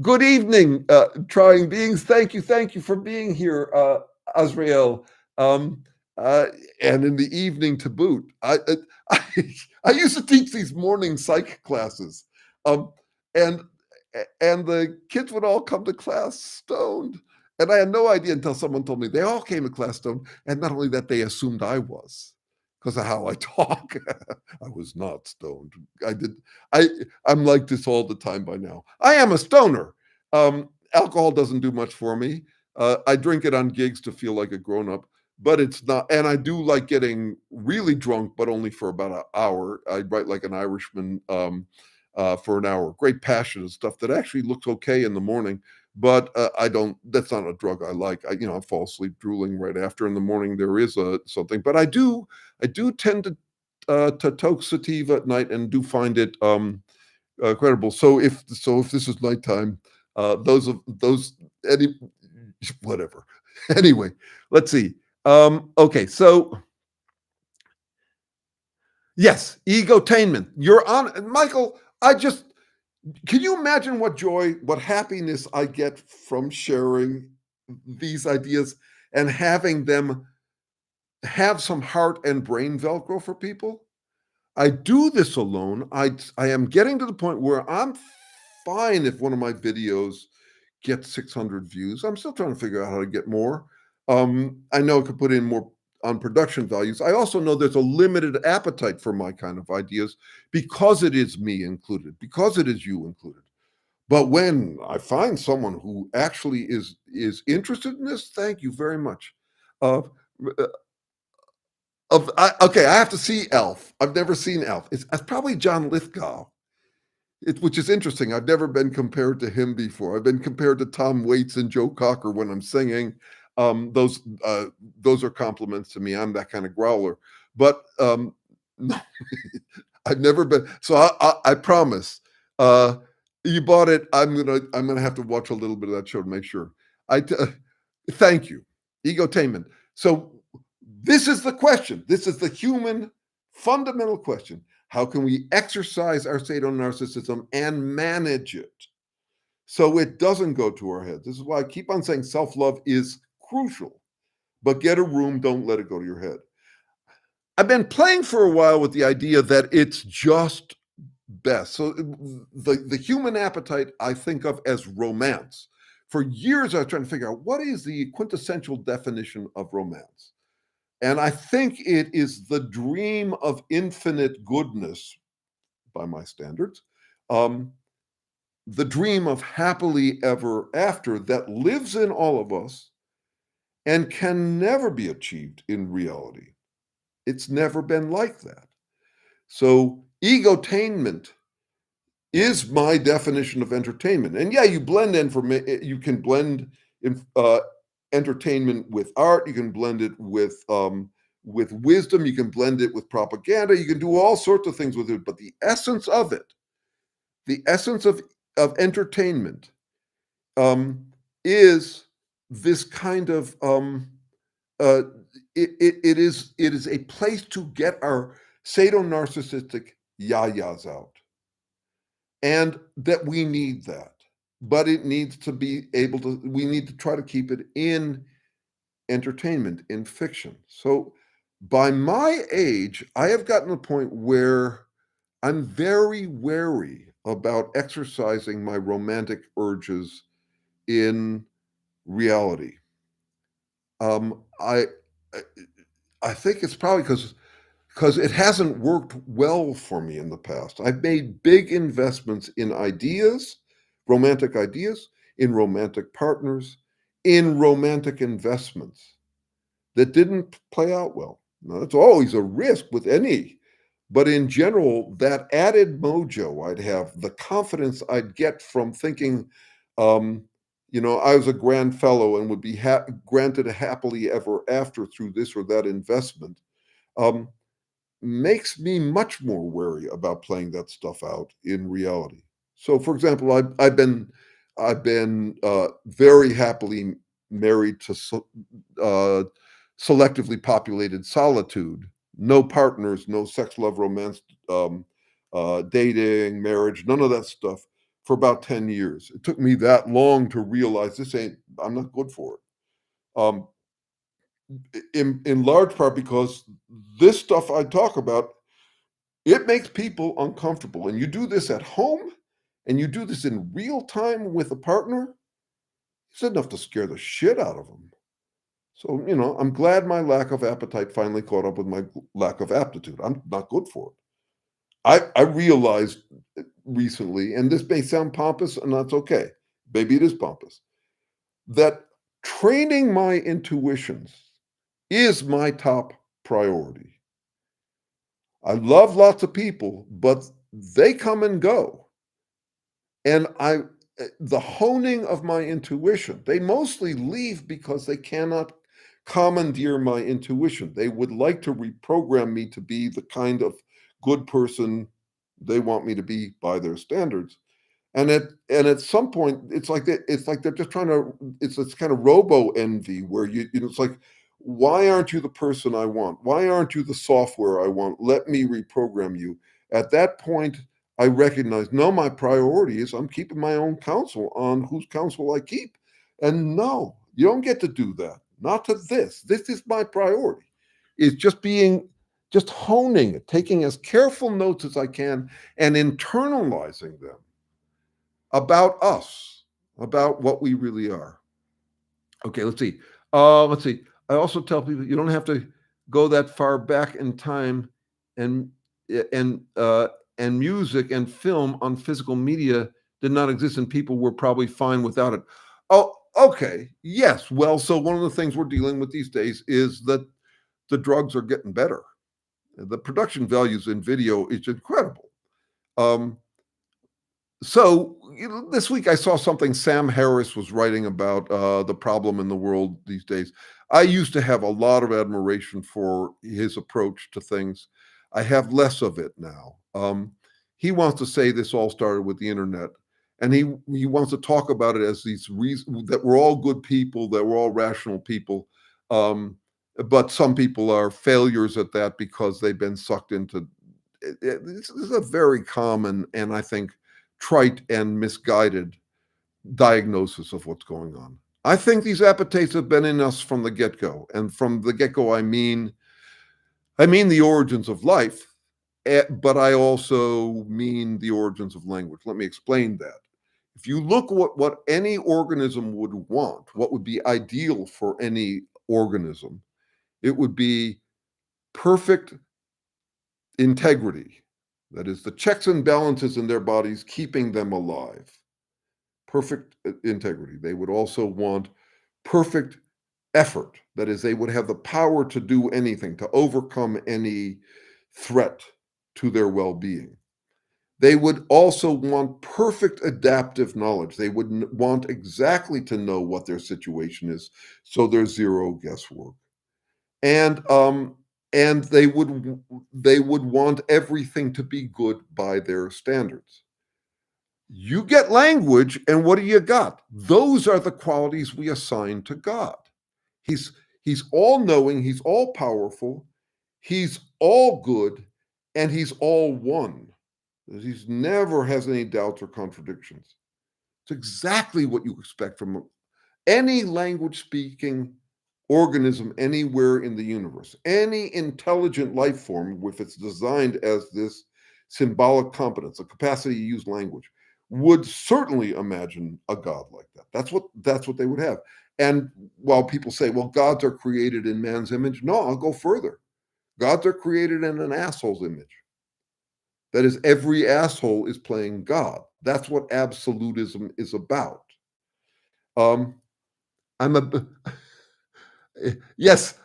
Good evening, trying beings. Thank you for being here, Azrael. Um, uh, and in the evening to boot. I, I used to teach these morning psych classes, um, and and the kids would all come to class stoned, and I had no idea until someone told me they all came to class stoned, and not only that, they assumed I was because of how I talk. I was not stoned. I did. I I'm like this all the time by now. I am a stoner. Alcohol doesn't do much for me. I drink it on gigs to feel like a grown up, but it's not. And I do like getting really drunk, but only for about an hour. I write like an Irishman for an hour. Great passion and stuff that actually looks okay in the morning, but I don't. That's not a drug I like. I fall asleep drooling right after. In the morning there is something, but I do tend to toke sativa at night and do find it credible. So if this is nighttime, those any whatever. Anyway, let's see. Okay, so yes, egotainment. You're on, Michael. I just Can you imagine what joy, what happiness I get from sharing these ideas and having them have some heart and brain Velcro for people? I do this alone. I am getting to the point where I'm fine if one of my videos gets 600 views. I'm still trying to figure out how to get more. I know I could put in more on production values. I also know there's a limited appetite for my kind of ideas because it is me included, because it is you included. But when I find someone who actually is interested in this, thank you very much. Uh, okay, I have to see Elf. I've never seen Elf. It's probably John Lithgow, which is interesting. I've never been compared to him before. I've been compared to Tom Waits and Joe Cocker when I'm singing. Those are compliments to me. I'm that kind of growler. But no, I've never been. So I promise. Uh, you bought it. I'm gonna have to watch a little bit of that show to make sure. Thank you, egotainment. So this is the question. This is the human fundamental question. How can we exercise our sadonarsissism and manage it so it doesn't go to our head? This is why I keep on saying self-love is crucial, but get a room, don't let it go to your head. I've been playing for a while with the idea that it's just best. So the human appetite I think of as romance. For years I was trying to figure out what is the quintessential definition of romance. And I think it is the dream of infinite goodness by my standards. Um, the dream of happily ever after that lives in all of us and can never be achieved in reality. It's never been like that. So, egotainment is my definition of entertainment. And yeah, you can blend in, entertainment with art. You can blend it with wisdom. You can blend it with propaganda. You can do all sorts of things with it. But the essence of it, the essence of entertainment, is this kind of uh, it is a place to get our sadonarsissistic yayas out, and that we need that, but it needs to be able to. We need to try to keep it in entertainment, in fiction. So, by my age, I have gotten to the point where I'm very wary about exercising my romantic urges in reality. Um, I I think it's probably because because it hasn't worked well for me in the past. I've made big investments in ideas, romantic ideas, in romantic partners, in romantic investments that didn't play out well. Now, that's always a risk with any, but in general, that added mojo I'd have, the confidence I'd get from thinking, um, I was a grand fellow and would be granted a happily ever after through this or that investment, um, makes me much more wary about playing that stuff out in reality. So, for example, I've been very happily married to uh, selectively populated solitude, no partners, no sex, love, romance, dating, marriage, none of that stuff for about 10 years. It took me that long to realize I'm not good for it. In large part because this stuff I talk about, it makes people uncomfortable. And you do this at home and you do this in real time with a partner, it's enough to scare the shit out of them. So, I'm glad my lack of appetite finally caught up with my lack of aptitude. I'm not good for it. I realized recently, and this may sound pompous, and that's okay. Maybe it is pompous, that training my intuitions is my top priority. I love lots of people, but they come and go. And the honing of my intuition, they mostly leave because they cannot commandeer my intuition. They would like to reprogram me to be the kind of good person they want me to be by their standards. And at some point, it's like they're just trying to. It's this kind of robo envy where it's like, why aren't you the person I want? Why aren't you the software I want? Let me reprogram you. At that point, I recognize, no, my priority is I'm keeping my own counsel on whose counsel I keep. And no, you don't get to do that. Not to this. This is my priority. Is just honing it, taking as careful notes as I can and internalizing them about us, about what we really are. Okay, let's see. Let's see. I also tell people you don't have to go that far back in time, and and uh, and music and film on physical media did not exist, and people were probably fine without it. Oh, okay. Yes. Well, so one of the things we're dealing with these days is that the drugs are getting better. The production values in video is incredible. Um, So this week I saw something Sam Harris was writing about the problem in the world these days. I used to have a lot of admiration for his approach to things. I have less of it now. He wants to say this all started with the internet, and he wants to talk about it as these reasons that we're all good people, that we're all rational people, um, but some people are failures at that because they've been sucked into. This is a very common and I think trite and misguided diagnosis of what's going on. I think these appetites have been in us from the get-go. And from the get-go, I mean the origins of life, but I also mean the origins of language. Let me explain that. If you look at what any organism would want, what would be ideal for any organism, it would be perfect integrity. That is, the checks and balances in their bodies keeping them alive. Perfect integrity. They would also want perfect effort. That is, they would have the power to do anything, to overcome any threat to their well being. They would also want perfect adaptive knowledge. They would want exactly to know what their situation is, so there's zero guesswork. And they would want everything to be good by their standards. You get language, and what do you got? Those are the qualities we assign to God. He's he's all knowing, he's all powerful, he's all good, and he's all one. He's never has any doubts or contradictions. It's exactly what you expect from any language speaking organism anywhere in the universe. Any intelligent life form, if it's designed as this symbolic competence, a capacity to use language, would certainly imagine a God like that. That's what they would have. And while people say, well, gods are created in man's image, no, I'll go further. Gods are created in an asshole's image. That is, every asshole is playing God. That's what absolutism is about. Um, I'm a yes,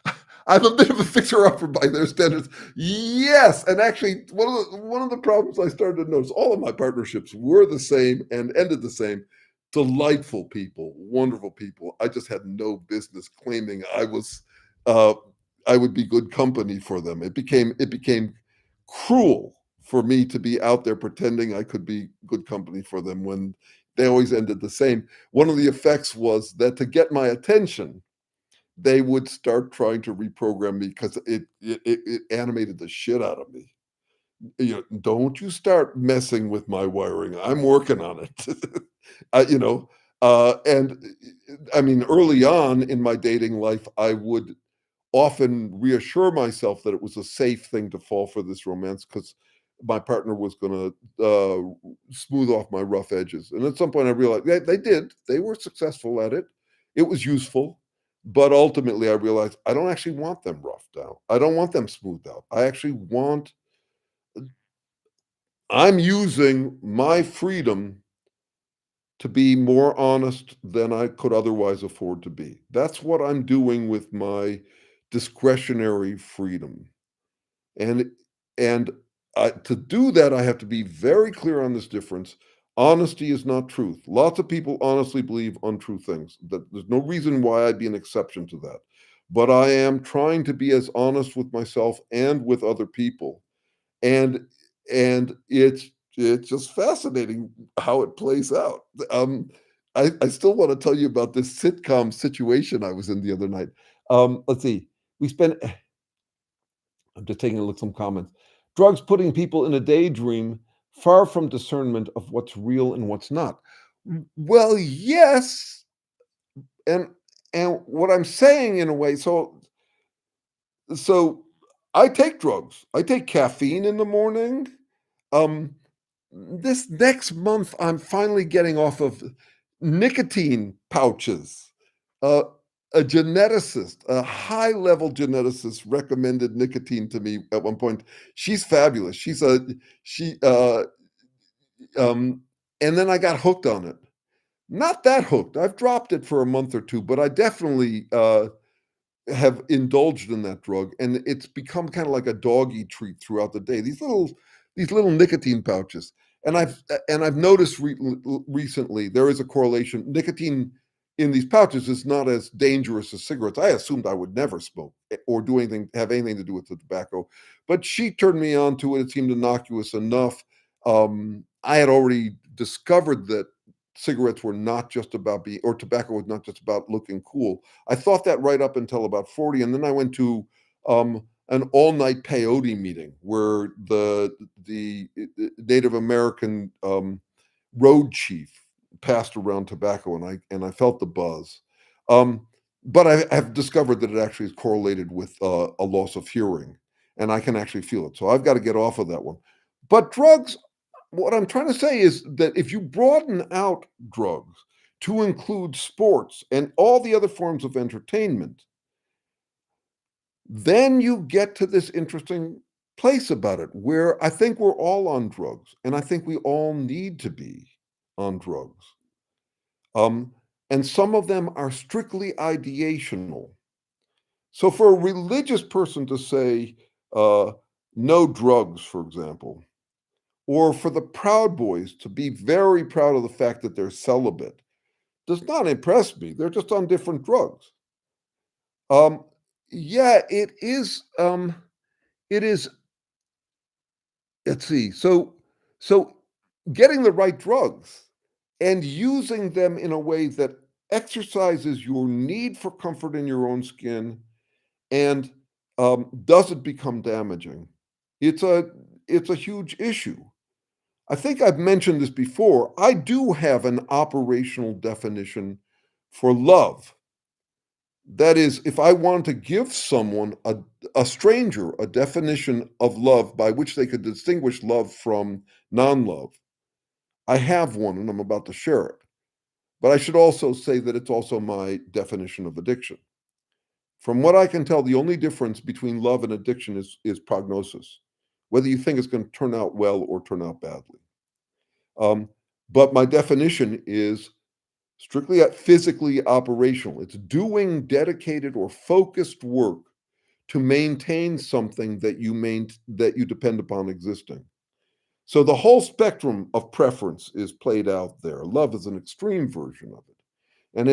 I'm a bit of a fixer-upper by their standards. Yes, and actually, one of the problems I started to notice, all of my partnerships were the same and ended the same. Delightful people, wonderful people. I just had no business claiming uh, I would be good company for them. It became cruel for me to be out there pretending I could be good company for them when they always ended the same. One of the effects was that to get my attention, they would start trying to reprogram me because it animated the shit out of me. Don't you start messing with my wiring. I'm working on it. uh, you know, and I mean, early on in my dating life, I would often reassure myself that it was a safe thing to fall for this romance because my partner was going to smooth off my rough edges. And at some point, I realized they did. They were successful at it. It was useful. But ultimately, I realized I don't actually want them roughed out. I don't want them smoothed out. I'm using my freedom to be more honest than I could otherwise afford to be. That's what I'm doing with my discretionary freedom. And and to do that, I have to be very clear on this difference. Honesty is not truth. Lots of people honestly believe untrue things. That there's no reason why I'd be an exception to that. But I am trying to be as honest with myself and with other people. And it's just fascinating how it plays out. Um, I still want to tell you about this sitcom situation I was in the other night. Let's see. We spent I'm just taking a look at some comments. Drugs putting people in a daydream, far from discernment of what's real and what's not. Well, yes, and what I'm saying in a way, so I take drugs. I take caffeine in the morning. Um, this next month, I'm finally getting off of nicotine pouches. Uh, a geneticist, a high level geneticist, recommended nicotine to me at one point. She's fabulous. She, and then I got hooked on it. Not that hooked. I've dropped it for a month or two, but I definitely have indulged in that drug, and it's become kind of like a doggy treat throughout the day. These little nicotine pouches, and I've noticed recently there is a correlation. Nicotine in these pouches is not as dangerous as cigarettes. I assumed I would never smoke or do anything have anything to do with the tobacco, but she turned me on to it. It seemed innocuous enough. I had already discovered that cigarettes were not just about being, or tobacco was not just about looking cool. I thought that right up until about 40, and then I went to an all-night peyote meeting where the Native American road chief passed around tobacco, and I felt the buzz. Um, but I have discovered that it actually is correlated with a loss of hearing, and I can actually feel it. So I've got to get off of that one. But drugs, what I'm trying to say is that if you broaden out drugs to include sports and all the other forms of entertainment, then you get to this interesting place about it where I think we're all on drugs, and I think we all need to be on drugs. Um, and some of them are strictly ideational. So for a religious person to say, uh, no drugs, for example, or for the Proud Boys to be very proud of the fact that they're celibate does not impress me. They're just on different drugs. Um, yeah, it is. It is. Let's see. So getting the right drugs and using them in a way that exercises your need for comfort in your own skin and doesn't become damaging. It's a it's a huge issue. I think I've mentioned this before. I do have an operational definition for love. That is, if I want to give someone, a stranger, a definition of love by which they could distinguish love from non love, I have one and I'm about to share it. But I should also say that it's also my definition of addiction. From what I can tell, the only difference between love and addiction is prognosis, whether you think it's going to turn out well or turn out badly. Um, but my definition is strictly at physically operational. It's doing dedicated or focused work to maintain something that that you depend upon existing. So the whole spectrum of preference is played out there. Love is an extreme version of it. And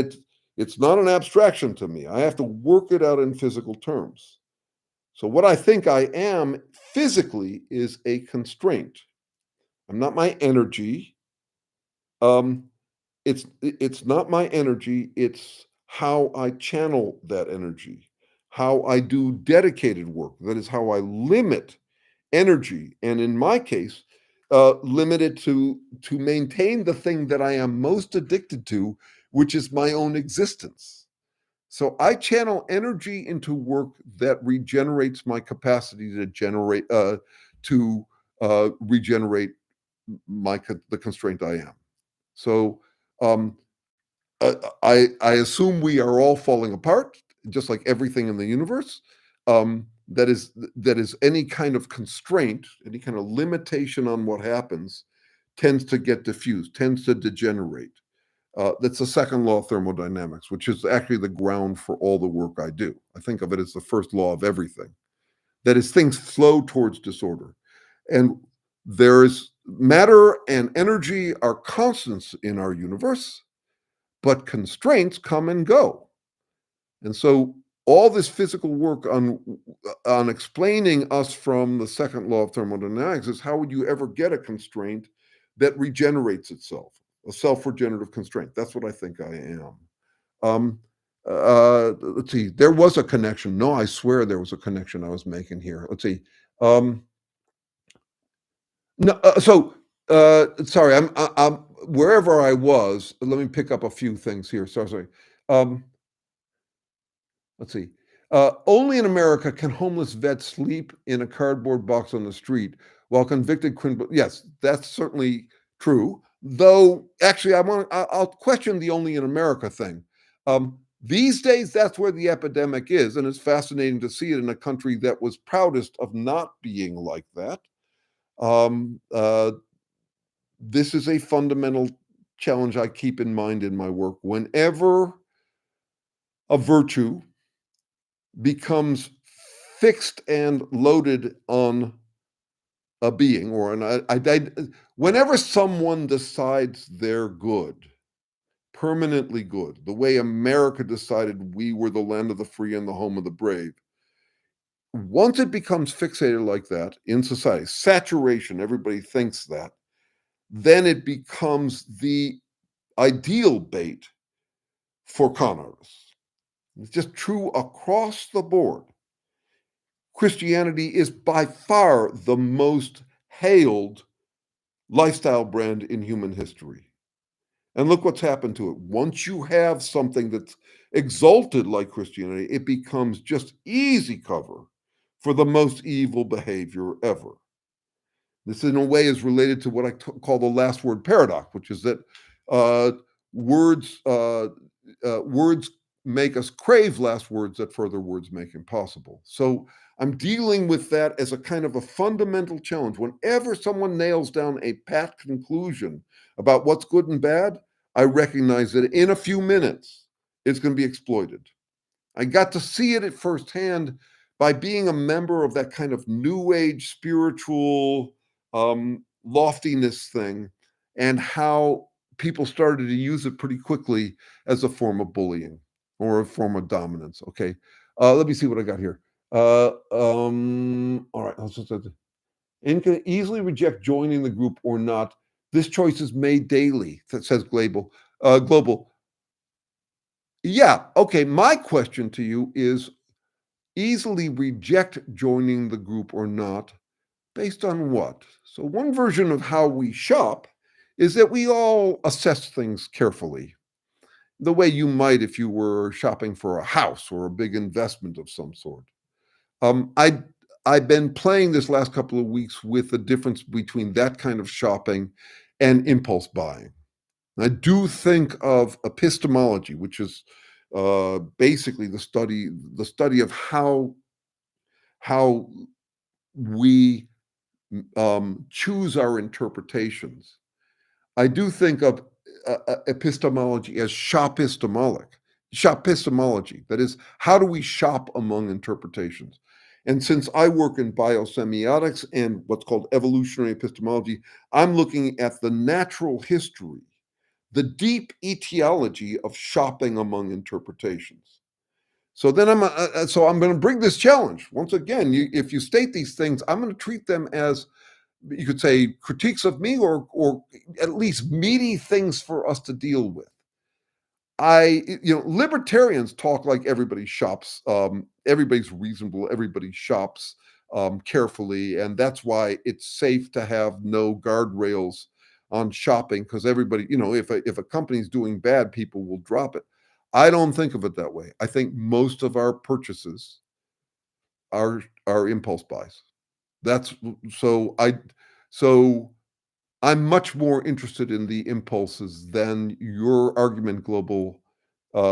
it's not an abstraction to me. I have to work it out in physical terms. So what I think I am physically is a constraint. I'm not my energy. Um, it's not my energy, it's how I channel that energy, how I do dedicated work. That is how I limit energy, and in my case, limit it to maintain the thing that I am most addicted to, which is my own existence. So I channel energy into work that regenerates my capacity to generate to regenerate the constraint I am. So um, I assume we are all falling apart, just like everything in the universe. That is any kind of constraint, any kind of limitation on what happens, tends to get diffused, tends to degenerate. That's the second law of thermodynamics, which is actually the ground for all the work I do. I think of it as the first law of everything. That is, things flow towards disorder, and there's matter and energy are constants in our universe, but constraints come and go. And so all this physical work on explaining us from the second law of thermodynamics is, how would you ever get a constraint that regenerates itself, a self-regenerative constraint? That's what I think I am. Let's see, there was a connection. No, I swear there was a connection I was making here. Let's see. No, sorry, I'm wherever I was. Let me pick up a few things here. Sorry. Um, let's see. Only in America can homeless vets sleep in a cardboard box on the street, while convicted criminals. Yes, that's certainly true. Though, actually, I'll question the only in America thing. These days, that's where the epidemic is, and it's fascinating to see it in a country that was proudest of not being like that. Um, uh, this is a fundamental challenge I keep in mind in my work. Whenever a virtue becomes fixed and loaded on a being or whenever someone decides they're good, permanently good, the way America decided we were the land of the free and the home of the brave, once it becomes fixated like that in society, saturation, everybody thinks that, then it becomes the ideal bait for con artists. It's just true across the board. Christianity is by far the most hailed lifestyle brand in human history. And look what's happened to it. Once you have something that's exalted like Christianity, it becomes just easy cover for the most evil behavior ever. This, in a way, is related to what I call the last word paradox, which is that uh, words words make us crave last words that further words make impossible. So I'm dealing with that as a kind of a fundamental challenge. Whenever someone nails down a pat conclusion about what's good and bad, I recognize that in a few minutes, it's going to be exploited. I got to see it at firsthand by being a member of that kind of new age spiritual loftiness thing, and how people started to use it pretty quickly as a form of bullying or a form of dominance. Okay, let me see what I got here. All right, and can easily reject joining the group or not. This choice is made daily. That says global. Global. Yeah. Okay. My question to you is, easily reject joining the group or not, based on what? So one version of how we shop is that we all assess things carefully, the way you might if you were shopping for a house or a big investment of some sort. Um, I I've been playing this last couple of weeks with the difference between that kind of shopping and impulse buying. I do think of epistemology, which is basically the study of how we choose our interpretations. I do think of epistemology as shopistemology. That is, how do we shop among interpretations? And since I work in biosemiotics and what's called evolutionary epistemology, I'm looking at the natural history, the deep etiology of shopping among interpretations. So I'm going to bring this challenge once again. If you state these things, I'm going to treat them as, you could say, critiques of me, or at least meaty things for us to deal with. Libertarians talk like everybody shops. Everybody's reasonable. Everybody shops carefully, and that's why it's safe to have no guardrails on shopping, because everybody, if a company's doing bad, people will drop it. I don't think of it that way. I think most of our purchases are impulse buys. That's so I so I'm much more interested in the impulses than your argument global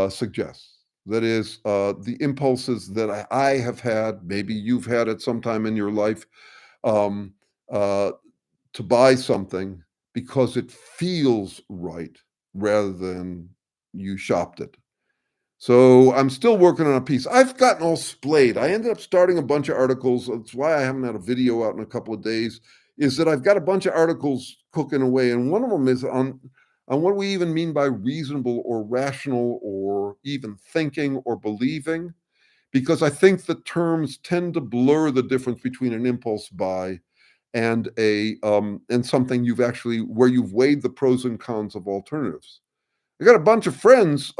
suggests. That is, the impulses that I have had, maybe you've had at some time in your life, um, uh, to buy something because it feels right rather than you shopped it. So I'm still working on a piece. I've gotten all splayed. I ended up starting a bunch of articles. That's why I haven't had a video out in a couple of days, is that I've got a bunch of articles cooking away. And one of them is on what we even mean by reasonable or rational or even thinking or believing, because I think the terms tend to blur the difference between an impulse buy and something where you've weighed the pros and cons of alternatives. I got a bunch of friends.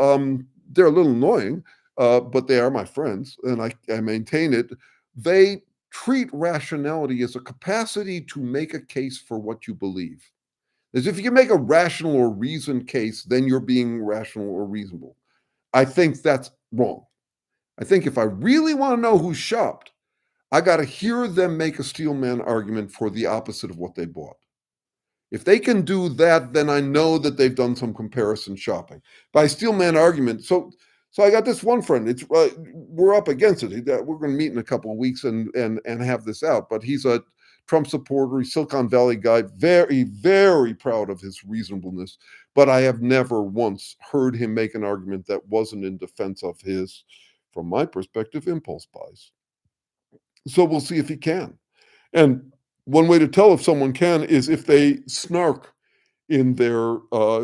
They're a little annoying, but they are my friends, and I maintain it. They treat rationality as a capacity to make a case for what you believe. As if you can make a rational or reasoned case, then you're being rational or reasonable. I think that's wrong. I think if I really want to know who shopped, I got to hear them make a steelman argument for the opposite of what they bought. If they can do that, then I know that they've done some comparison shopping. By steelman argument, so I got this one friend. We're up against it. We're going to meet in a couple of weeks and have this out. But he's a Trump supporter. He's Silicon Valley guy. Very, very proud of his reasonableness. But I have never once heard him make an argument that wasn't in defense of his, from my perspective, impulse buys. So we'll see if he can. And one way to tell if someone can is if they snark in their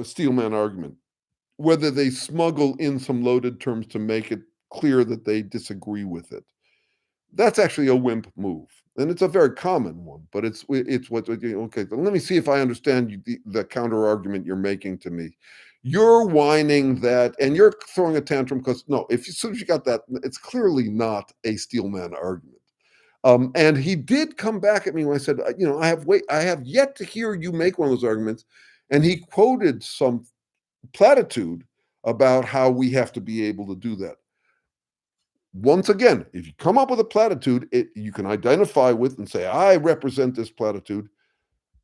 steelman argument, whether they smuggle in some loaded terms to make it clear that they disagree with it. That's actually a wimp move, and it's a very common one. But it's what okay. Let me see if I understand the counter argument you're making to me. You're whining that, and you're throwing a tantrum because no, if as soon as you got that, it's clearly not a steelman argument. And he did come back at me when I said, I have yet to hear you make one of those arguments. And he quoted some platitude about how we have to be able to do that. Once again, if you come up with a platitude, you can identify with and say, I represent this platitude.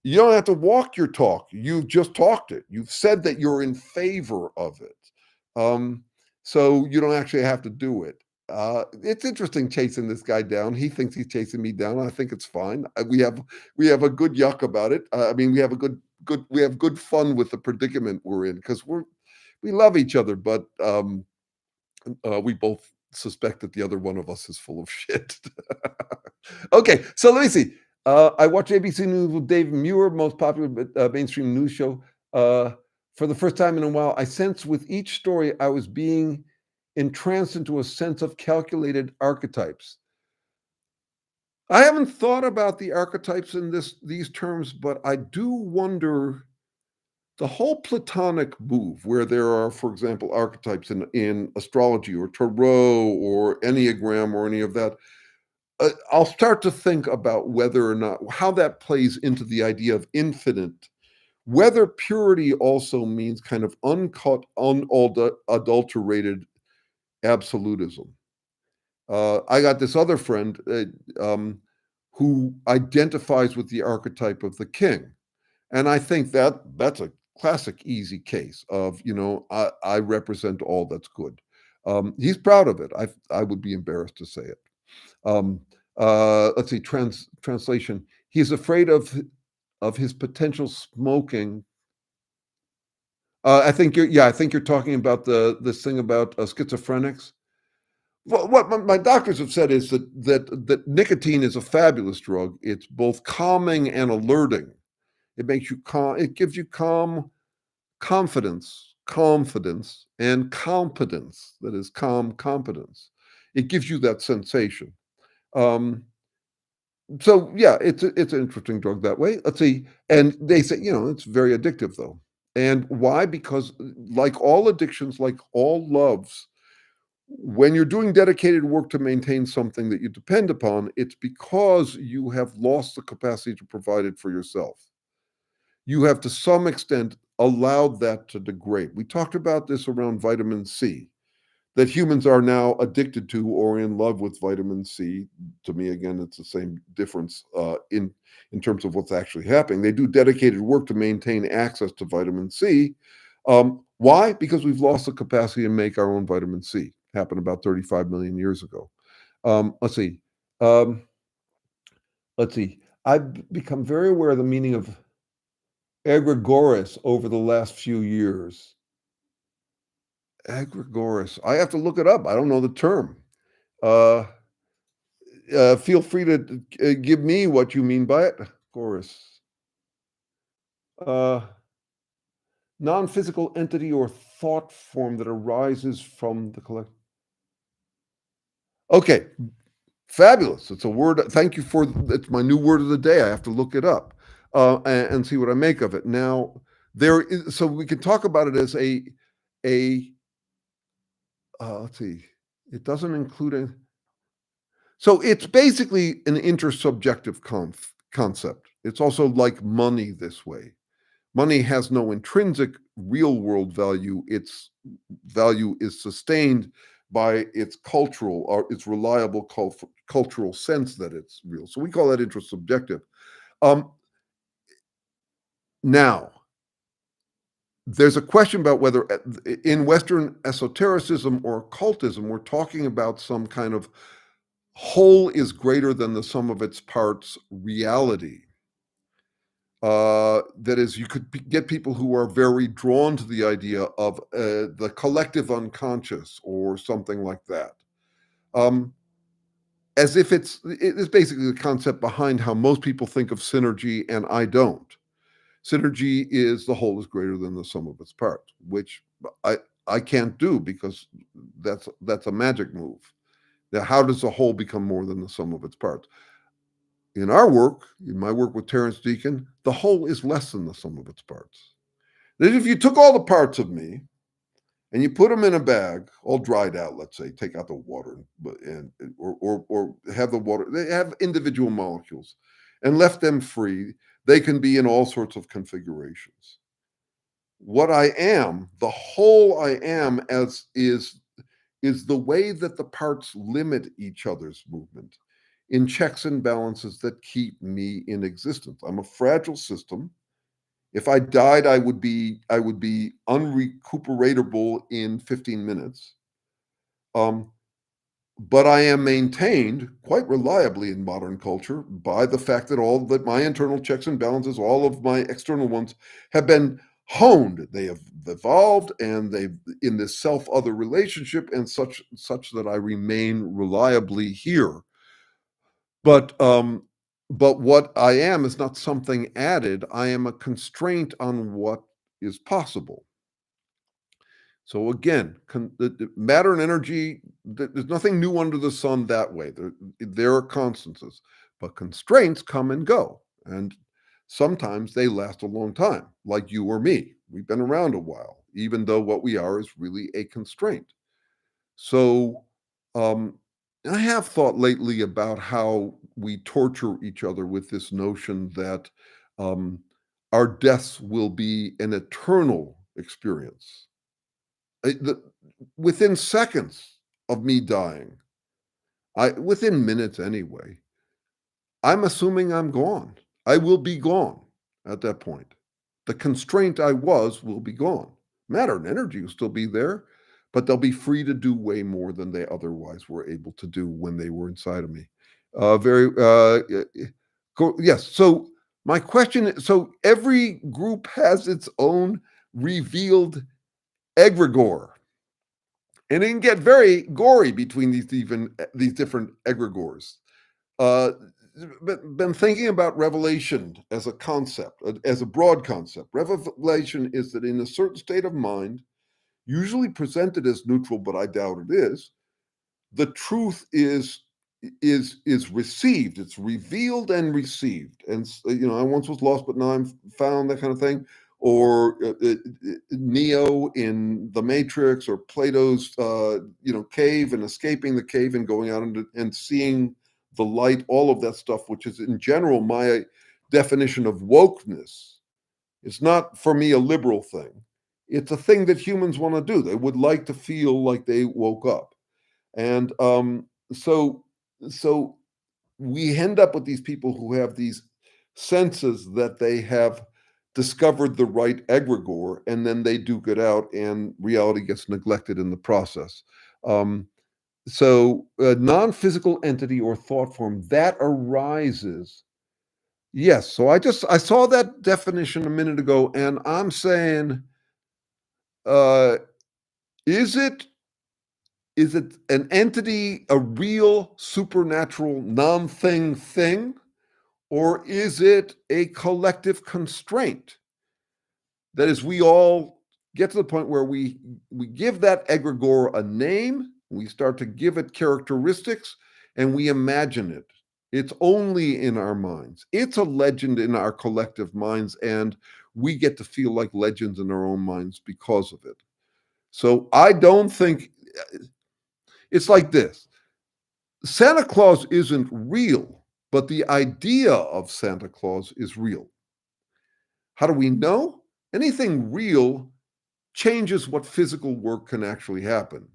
You don't have to walk your talk. You've just talked it. You've said that you're in favor of it. So you don't actually have to do it. It's interesting chasing this guy down. He thinks he's chasing me down. I think it's fine. We have a good yuck about it. I mean, we have good fun with the predicament we're in because we love each other, but we both suspect that the other one of us is full of shit. Okay, so let me see. I watch ABC News with Dave Muir, most popular mainstream news show. For the first time in a while, I sensed with each story I was being entranced into a sense of calculated archetypes. I haven't thought about the archetypes in these terms, but I do wonder the whole Platonic move, where there are, for example, archetypes in astrology or tarot or Enneagram or any of that. I'll start to think about whether or not how that plays into the idea of infinite, whether purity also means kind of uncut, unadulterated absolutism. I got this other friend who identifies with the archetype of the king. And I think that's a classic easy case of, I represent all that's good. He's proud of it. I would be embarrassed to say it. Um, let's see, translation. He's afraid of his potential smoking. I think you're talking about this thing about schizophrenics. Well, what my doctors have said is that nicotine is a fabulous drug. It's both calming and alerting. It makes you calm. It gives you confidence, and competence. That is calm competence. It gives you that sensation. Um, so yeah, it's an interesting drug that way. Let's see, and they say it's very addictive though. And why? Because like all addictions, like all loves, when you're doing dedicated work to maintain something that you depend upon, it's because you have lost the capacity to provide it for yourself. You have to some extent allowed that to degrade. We talked about this around vitamin C, that humans are now addicted to or in love with vitamin C. To me, again, it's the same difference in terms of what's actually happening. They do dedicated work to maintain access to vitamin C. Why? Because we've lost the capacity to make our own vitamin C. Happened about 35 million years ago. Let's see. Um, let's see. I've become very aware of the meaning of egregoris over the last few years. Egregoris. I have to look it up. I don't know the term. Uh, feel free to give me what you mean by it. Chorus. Uh, non-physical entity or thought form that arises from the collect. Okay, fabulous. It's a word. Thank you for. It's my new word of the day. I have to look it up and see what I make of it. Now, there is. So we can talk about it as a. Let's see. It doesn't include a. So it's basically an intersubjective concept. It's also like money this way. Money has no intrinsic real world value. Its value is sustained by its cultural or its reliable cultural sense that it's real. So we call that intersubjective. Um, now, there's a question about whether in Western esotericism or occultism, we're talking about some kind of whole is greater than the sum of its parts reality. That is, you could get people who are very drawn to the idea of the collective unconscious or something like that. Um, as if it is basically the concept behind how most people think of synergy, and I don't. Synergy is the whole is greater than the sum of its parts, which I I can't do because that's a magic move. Now, how does the whole become more than the sum of its parts? In our work, in my work with Terrence Deacon, the whole is less than the sum of its parts. That if you took all the parts of me and you put them in a bag, all dried out, let's say, take out the water or have the water, they have individual molecules and left them free, they can be in all sorts of configurations. What I am, the whole I am as is the way that the parts limit each other's movement in checks and balances that keep me in existence. I'm a fragile system. If I died, I would be unrecuperatable in 15 minutes. Um, but I am maintained quite reliably in modern culture by the fact that all that my internal checks and balances, all of my external ones, have been honed. They have evolved, and they've in this self-other relationship, and such that I remain reliably here. But what I am is not something added. I am a constraint on what is possible. So again, the matter and energy, there's nothing new under the sun that way. There are constancies, but constraints come and go. And sometimes they last a long time, like you or me. We've been around a while, even though what we are is really a constraint. So um, I have thought lately about how we torture each other with this notion that um, our deaths will be an eternal experience within seconds of me dying, within minutes anyway, I'm assuming I'm gone. I will be gone at that point. The constraint I was will be gone. Matter and energy will still be there, but they'll be free to do way more than they otherwise were able to do when they were inside of me. Very yes. So my question is, so every group has its own revealed egregore, and it can get very gory between these different egregores. Uh, been thinking about revelation as a concept, as a broad concept. Revelation is that in a certain state of mind, usually presented as neutral, but I doubt it is, the truth is received. It's revealed and received. And I once was lost, but now I'm found. That kind of thing. Or Neo in the Matrix, or Plato's cave and escaping the cave and going out and seeing the light. All of that stuff, which is in general my definition of wokeness. It's not for me a liberal thing. It's a thing that humans want to do. They would like to feel like they woke up. And so we end up with these people who have these senses that they have discovered the right egregore, and then they duke it out, and reality gets neglected in the process. So a non-physical entity or thought form that arises. Yes. So I saw that definition a minute ago, and I'm saying, uh, is it an entity, a real supernatural non-thing thing, or is it a collective constraint? That is, we all get to the point where we give that egregore a name, we start to give it characteristics, and we imagine it. It's only in our minds. It's a legend in our collective minds, and we get to feel like legends in our own minds because of it. So I don't think it's like this. Santa Claus isn't real, but the idea of Santa Claus is real. How do we know? Anything real changes what physical work can actually happen.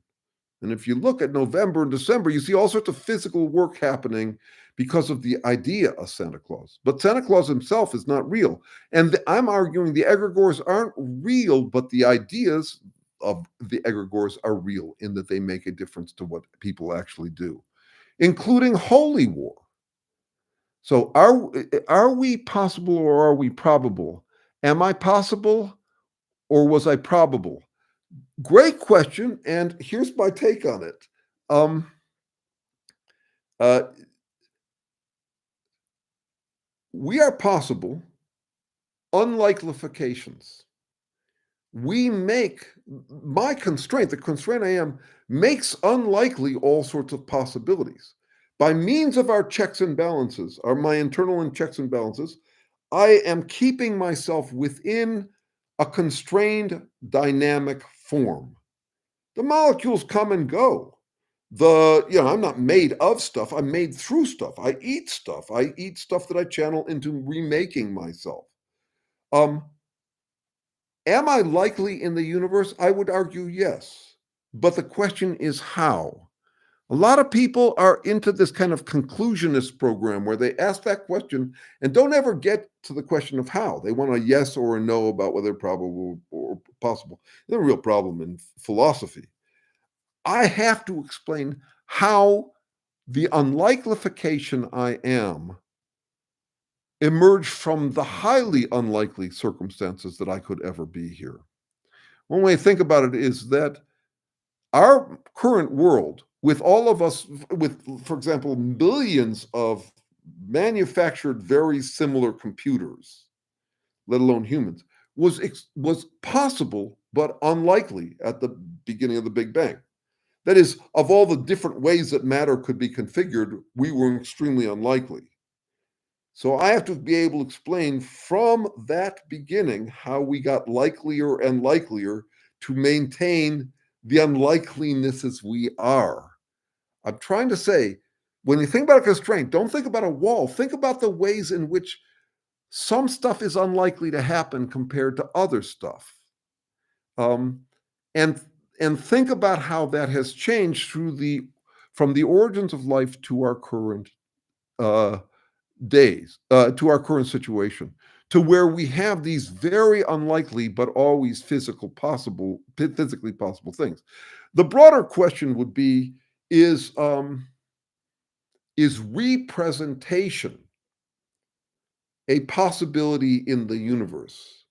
And if you look at November and December, you see all sorts of physical work happening because of the idea of Santa Claus. But Santa Claus himself is not real. And I'm arguing the egregores aren't real, but the ideas of the egregores are real in that they make a difference to what people actually do, including holy war. So are we possible or are we probable? Am I possible or was I probable? Great question, and here's my take on it. Uh, we are possible unlikelifications. We make my constraint, the constraint I am, makes unlikely all sorts of possibilities. By means of our checks and balances, or my internal checks and balances, I am keeping myself within a constrained dynamic form. The molecules come and go. I'm not made of stuff. I'm made through stuff. I eat stuff. I eat stuff that I channel into remaking myself. Am I likely in the universe? I would argue yes. But the question is how. A lot of people are into this kind of conclusionist program where they ask that question and don't ever get to the question of how. They want a yes or a no about whether probable or possible. There's a real problem in philosophy. I have to explain how the unlikelification I am emerged from the highly unlikely circumstances that I could ever be here. One way to think about it is that our current world, with all of us, with, for example, millions of manufactured very similar computers, let alone humans, was possible but unlikely at the beginning of the Big Bang. That is, of all the different ways that matter could be configured, we were extremely unlikely. So I have to be able to explain from that beginning how we got likelier and likelier to maintain the unlikeliness as we are. I'm trying to say, when you think about a constraint, don't think about a wall. Think about the ways in which some stuff is unlikely to happen compared to other stuff. And think about how that has changed from the origins of life to our current days, to our current situation, to where we have these very unlikely but always physically possible things. The broader question would be, is, um, is representation a possibility in the universe?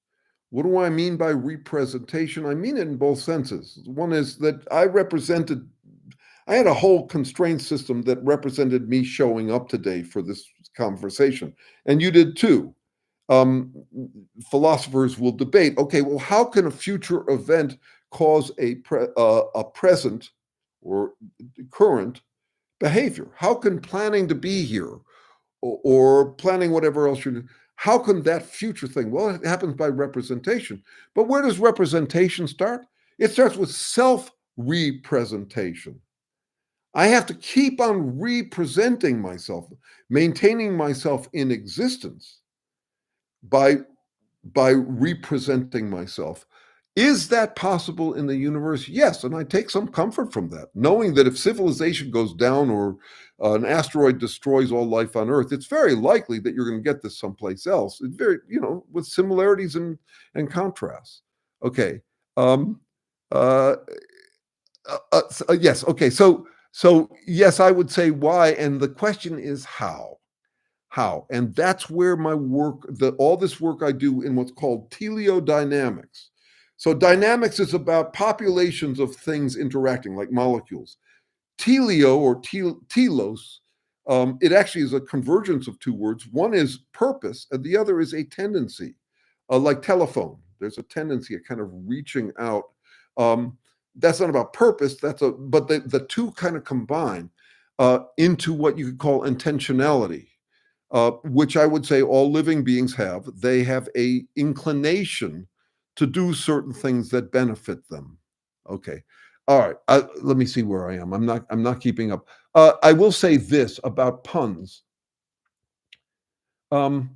What do I mean by representation? I mean it in both senses. One is that I had a whole constraint system that represented me showing up today for this conversation, and you did too. Um, Philosophers will debate, okay, well, how can a future event cause a present or current behavior? How can planning to be here or planning whatever else you're doing, how can that future thing? Well, it happens by representation. But where does representation start? It starts with self representation. I have to keep on representing myself, maintaining myself in existence by representing myself. Is that possible in the universe? Yes, and I take some comfort from that, knowing that if civilization goes down or an asteroid destroys all life on Earth, it's very likely that you're going to get this someplace else. It's very, with similarities and contrasts. Okay. Um, uh, yes. Okay. So yes, I would say why, and the question is how. How? And that's where my work, all this work I do in what's called teleodynamics. So dynamics is about populations of things interacting, like molecules. Teleo or telos, it actually is a convergence of two words. One is purpose, and the other is a tendency. Like telephone, there's a tendency, a kind of reaching out. Um, that's not about purpose. But the two kind of combine into what you could call intentionality, which I would say all living beings have. They have a inclination to do certain things that benefit them. Okay. All right. Let me see where I am. I'm not keeping up. I will say this about puns. Um,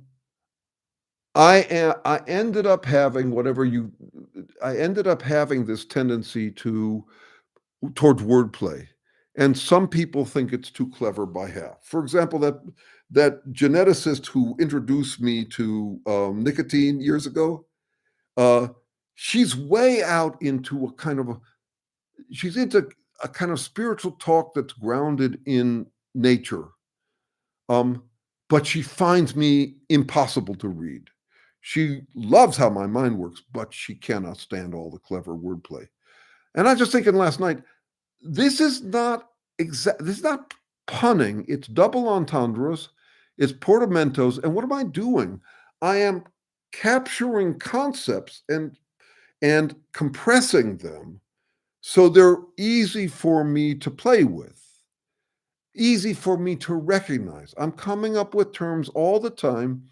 I ended up having whatever you. I ended up having this tendency towards wordplay, and some people think it's too clever by half. For example, that geneticist who introduced me to nicotine years ago, uh, she's way out into she's into a kind of spiritual talk that's grounded in nature. Um, but she finds me impossible to read. She loves how my mind works, but she cannot stand all the clever wordplay. And I was just thinking last night, this is not this is not punning, it's double entendres, it's portamentos. And what am I doing? I am capturing concepts and compressing them so they're easy for me to play with, easy for me to recognize. I'm coming up with terms all the time.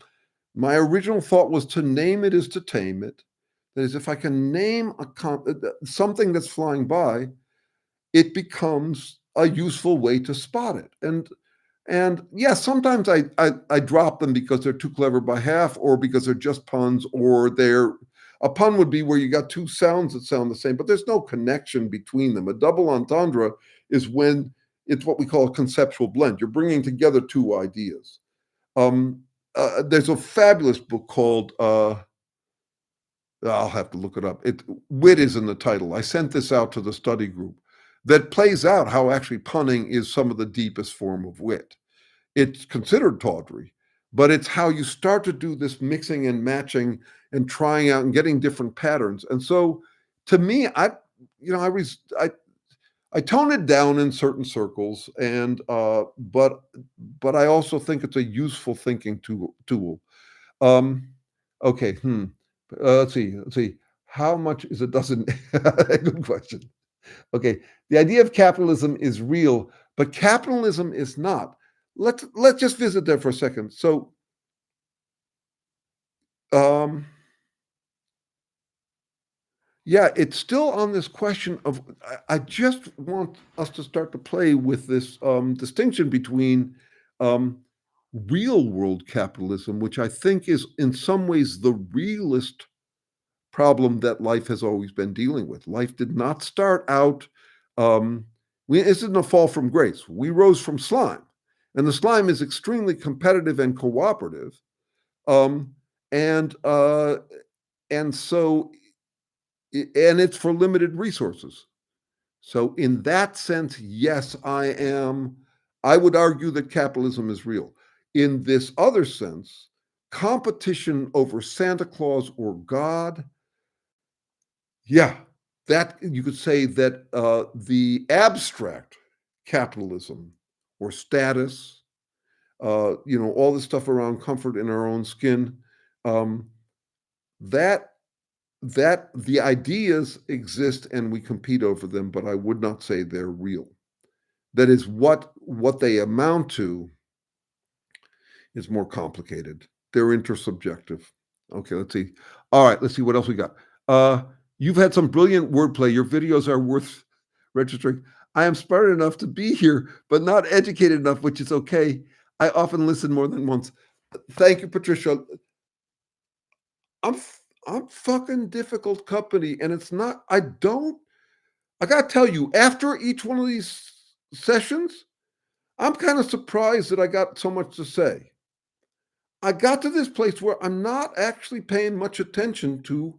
My original thought was to name it is to tame it. That is, if I can name something that's flying by, it becomes a useful way to spot it. And yeah, sometimes I drop them because they're too clever by half, or because they're just puns, or they're a pun would be where you got two sounds that sound the same, but there's no connection between them. A double entendre is when it's what we call a conceptual blend. You're bringing together two ideas. Um, there's a fabulous book called I'll have to look it up. Wit is in the title. I sent this out to the study group that plays out how actually punning is some of the deepest form of wit. It's considered tawdry, but it's how you start to do this mixing and matching and trying out and getting different patterns. And so to me, I tone it down in certain circles, and but I also think it's a useful thinking tool. Um, okay, let's see. How much is a dozen? Good question. Okay, the idea of capitalism is real, but capitalism is not. Let's just visit there for a second. So, um, yeah, it's still on this question of. I just want us to start to play with this distinction between um, real world capitalism, which I think is in some ways the realist problem that life has always been dealing with. Life did not start out. This isn't a fall from grace. We rose from slime, and the slime is extremely competitive and cooperative, um, and uh, and so and it's for limited resources. So in that sense, yes, I would argue that capitalism is real. In this other sense, competition over Santa Claus or God, yeah, that you could say that the abstract capitalism or status, all this stuff around comfort in our own skin, um, that the ideas exist and we compete over them, but I would not say they're real. That is what they amount to is more complicated. They're intersubjective. Okay, let's see. All right, let's see what else we got. Uh, you've had some brilliant wordplay. Your videos are worth registering. I am smart enough to be here, but not educated enough, which is okay. I often listen more than once. Thank you, Patricia. I'm I'm fucking difficult company, and it's not. I don't. I gotta tell you, after each one of these sessions, I'm kind of surprised that I got so much to say. I got to this place where I'm not actually paying much attention to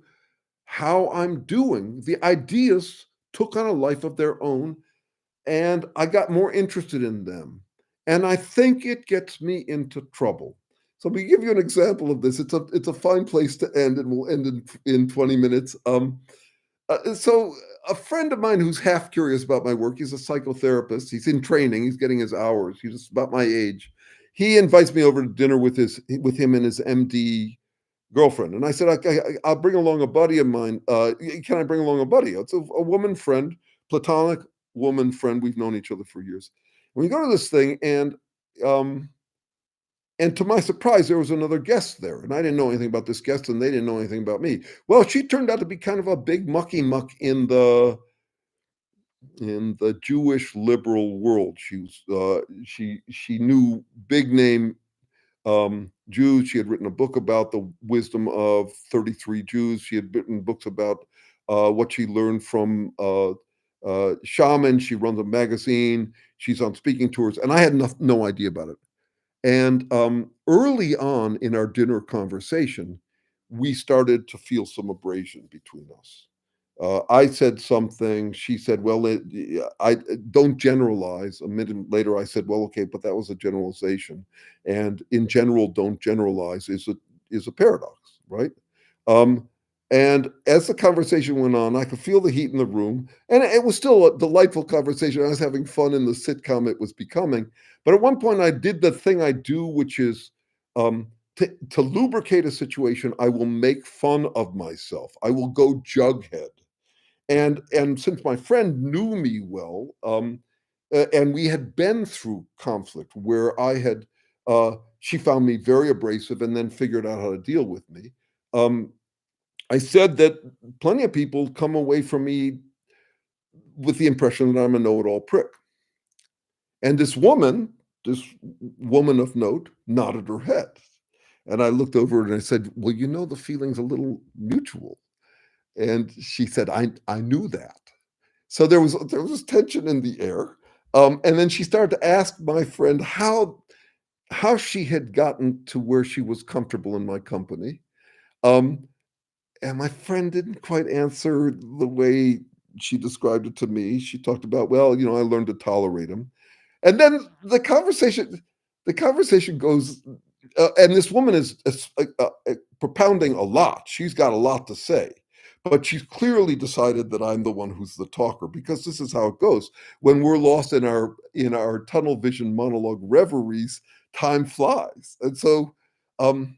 how I'm doing. The ideas took on a life of their own, and I got more interested in them. And I think it gets me into trouble. So let me give you an example of this. It's a fine place to end, and we'll end in 20 minutes. So a friend of mine who's half curious about my work, he's a psychotherapist. He's in training. He's getting his hours. He's about my age. He invites me over to dinner with him and his MD girlfriend. And I said, I'll bring along a buddy of mine. Can I bring along a buddy? It's a woman friend, platonic woman friend. We've known each other for years. And we go to this thing, um, and to my surprise, there was another guest there, and I didn't know anything about this guest, and they didn't know anything about me. Well, she turned out to be kind of a big mucky muck in the Jewish liberal world. She knew big name Jews. She had written a book about the wisdom of 33 Jews. She had written books about what she learned from shaman. She runs a magazine. She's on speaking tours, and I had no idea about it. And early on in our dinner conversation, we started to feel some abrasion between us. I said something. She said, "Well, I don't generalize." A minute later, I said, "Well, okay, but that was a generalization, and in general, don't generalize is a paradox, right?" Um, and as the conversation went on, I could feel the heat in the room, and it was still a delightful conversation. I was having fun in the sitcom it was becoming. But at one point, I did the thing I do, which is to lubricate a situation. I will make fun of myself. I will go jughead. And since my friend knew me well, and we had been through conflict where she found me very abrasive and then figured out how to deal with me. I said that plenty of people come away from me with the impression that I'm a know-it-all prick. And this woman of note, nodded her head. And I looked over and I said, "Well, the feeling's a little mutual." And she said, I knew that. So there was this tension in the air. And then she started to ask my friend how she had gotten to where she was comfortable in my company. Um, and my friend didn't quite answer the way she described it to me. She talked about, well, I learned to tolerate him. And then the conversation goes, and this woman is propounding a lot. She's got a lot to say, but she's clearly decided that I'm the one who's the talker, because this is how it goes when we're lost in our tunnel vision monologue reveries. Time flies, and so um,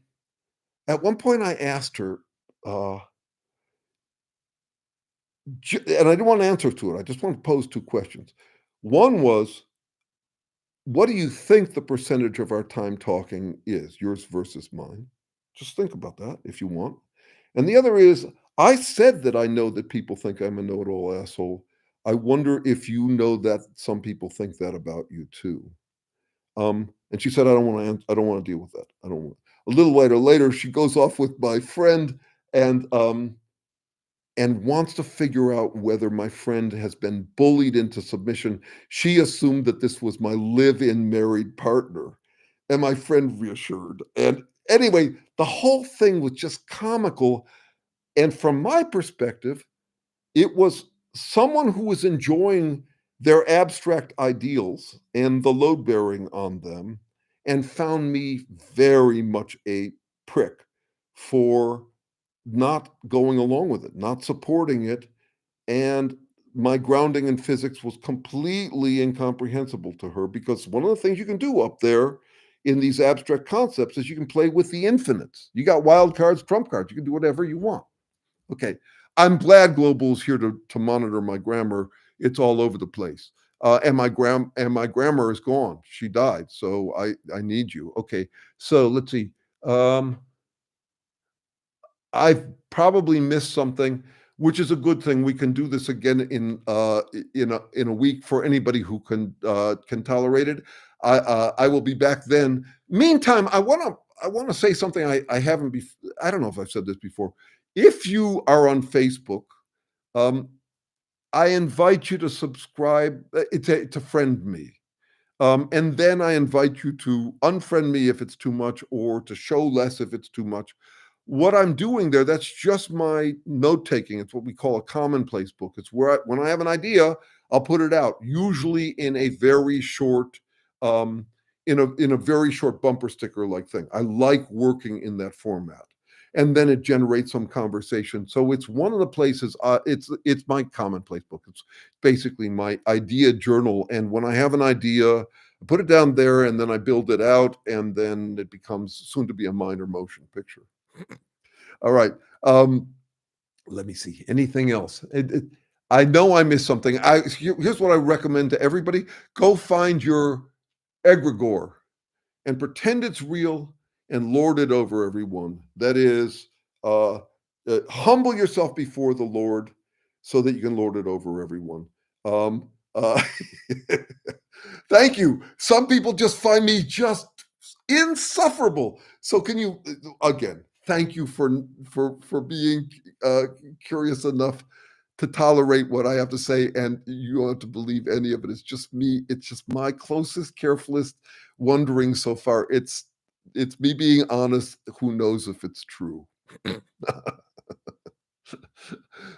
at one point I asked her, uh, and I didn't want to answer to it. I just want to pose two questions. One was, what do you think the percentage of our time talking is, yours versus mine? Just think about that if you want. And the other is, I said that I know that people think I'm a know-it-all asshole. I wonder if you know that some people think that about you too. And she said, I don't want to deal with that. I don't want. A little later, she goes off with my friend and wants to figure out whether my friend has been bullied into submission. She assumed that this was my live-in married partner, and my friend reassured. And anyway, the whole thing was just comical. And from my perspective, it was someone who was enjoying their abstract ideals and the load bearing on them and found me very much a prick for not going along with it, not supporting it, and my grounding in physics was completely incomprehensible to her because one of the things you can do up there in these abstract concepts is you can play with the infinites. You got wild cards, trump cards. You can do whatever you want. Okay. I'm glad Global's here to monitor my grammar. It's all over the place. And my grammar is gone. She died. So I need you. Okay. So let's see. Um, I've probably missed something, which is a good thing. We can do this again in a week for anybody who can tolerate it. I will be back then. Meantime, I want to say something I haven't. I don't know if I've said this before. If you are on Facebook, um, I invite you to subscribe to friend me. And then I invite you to unfriend me if it's too much or to show less if it's too much. What I'm doing there, that's just my note taking. It's what we call a commonplace book. It's where when I have an idea, I'll put it out, usually in a very short, um, in a very short bumper sticker like thing. I like working in that format, and then it generates some conversation. So it's one of the places. It's my commonplace book. It's basically my idea journal. And when I have an idea, I put it down there, and then I build it out, and then it becomes soon to be a minor motion picture. All right. Let me see. Anything else? I know I missed something. Here's what I recommend to everybody: go find your egregore and pretend it's real and lord it over everyone. That is, humble yourself before the Lord so that you can lord it over everyone. Um, uh, Thank you. Some people just find me just insufferable. So can you again? Thank you for being uh, curious enough to tolerate what I have to say, and you don't have to believe any of it. It's just me. It's just my closest, carefulest wondering so far. It's me being honest. Who knows if it's true?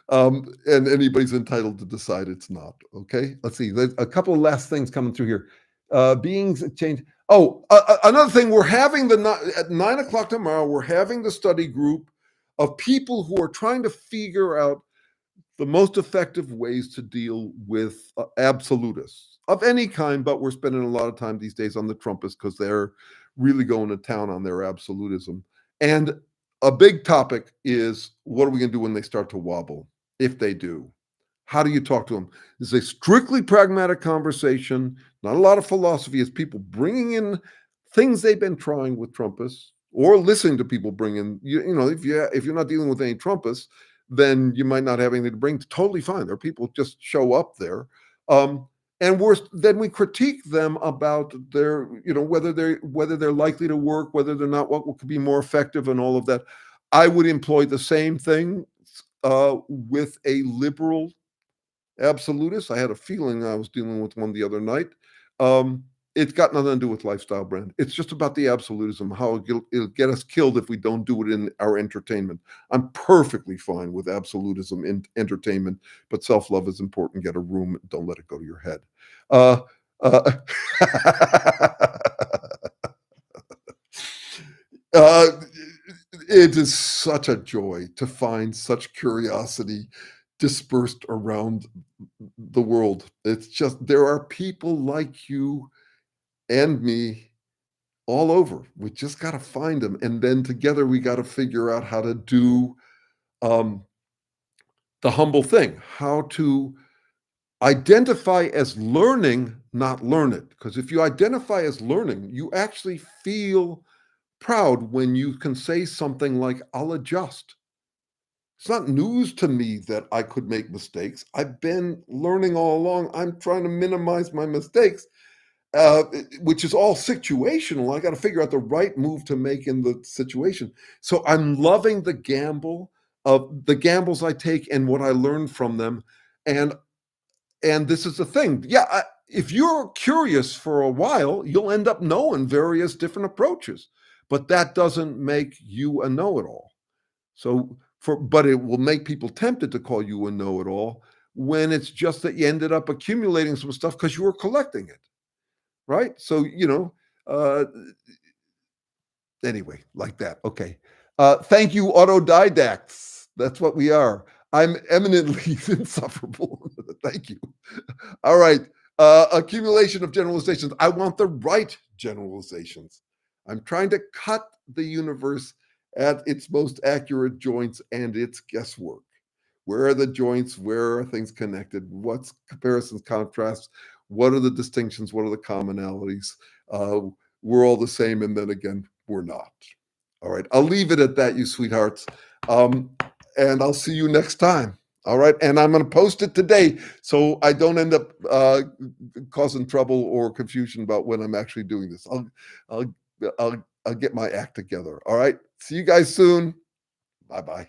And anybody's entitled to decide it's not. Okay, let's see. There's a couple of last things coming through here. Beings change. Oh, another thing. We're having at 9 o'clock tomorrow. We're having the study group of people who are trying to figure out the most effective ways to deal with absolutists of any kind. But we're spending a lot of time these days on the Trumpists because they're really going to town on their absolutism. And a big topic is what are we going to do when they start to wobble? If they do, how do you talk to them? It's a strictly pragmatic conversation, not a lot of philosophy. It's people bringing in things they've been trying with Trumpists or listening to people bring in, if you're not dealing with any Trumpists, then you might not have anything to bring. Totally fine. There are people just show up there. And then we critique them about their, whether they're likely to work, whether they're not, what could be more effective, and all of that. I would employ the same thing with a liberal absolutist. I had a feeling I was dealing with one the other night. It's got nothing to do with lifestyle brand. It's just about the absolutism, how it'll get us killed if we don't do it in our entertainment. I'm perfectly fine with absolutism in entertainment, but self-love is important. Get a room. Don't let it go to your head. Uh, uh, uh, it is such a joy to find such curiosity dispersed around the world. It's just there are people like you and me all over. We just got to find them, and then together we got to figure out how to do um, the humble thing, how to identify as learning, not learn it. Because if you identify as learning, you actually feel proud when you can say something like, I'll adjust. It's not news to me that I could make mistakes. I've been learning all along. I'm trying to minimize my mistakes, which is all situational. I got to figure out the right move to make in the situation. So I'm loving the gambles I take and what I learn from them. And this is the thing. Yeah, if you're curious for a while, you'll end up knowing various different approaches, but that doesn't make you a know-it-all. But it will make people tempted to call you a know-it-all when it's just that you ended up accumulating some stuff because you were collecting it, right? So, anyway, like that. Okay. Thank you, autodidacts. That's what we are. I'm eminently insufferable. Thank you. All right. Accumulation of generalizations. I want the right generalizations. I'm trying to cut the universe at its most accurate joints and its guesswork. Where are the joints? Where are things connected? What's comparisons, contrasts? What are the distinctions? What are the commonalities? We're all the same, and then again, we're not. All right, I'll leave it at that, you sweethearts. And I'll see you next time. All right, and I'm going to post it today so I don't end up causing trouble or confusion about when I'm actually doing this. I'll get my act together. All right, see you guys soon. Bye bye.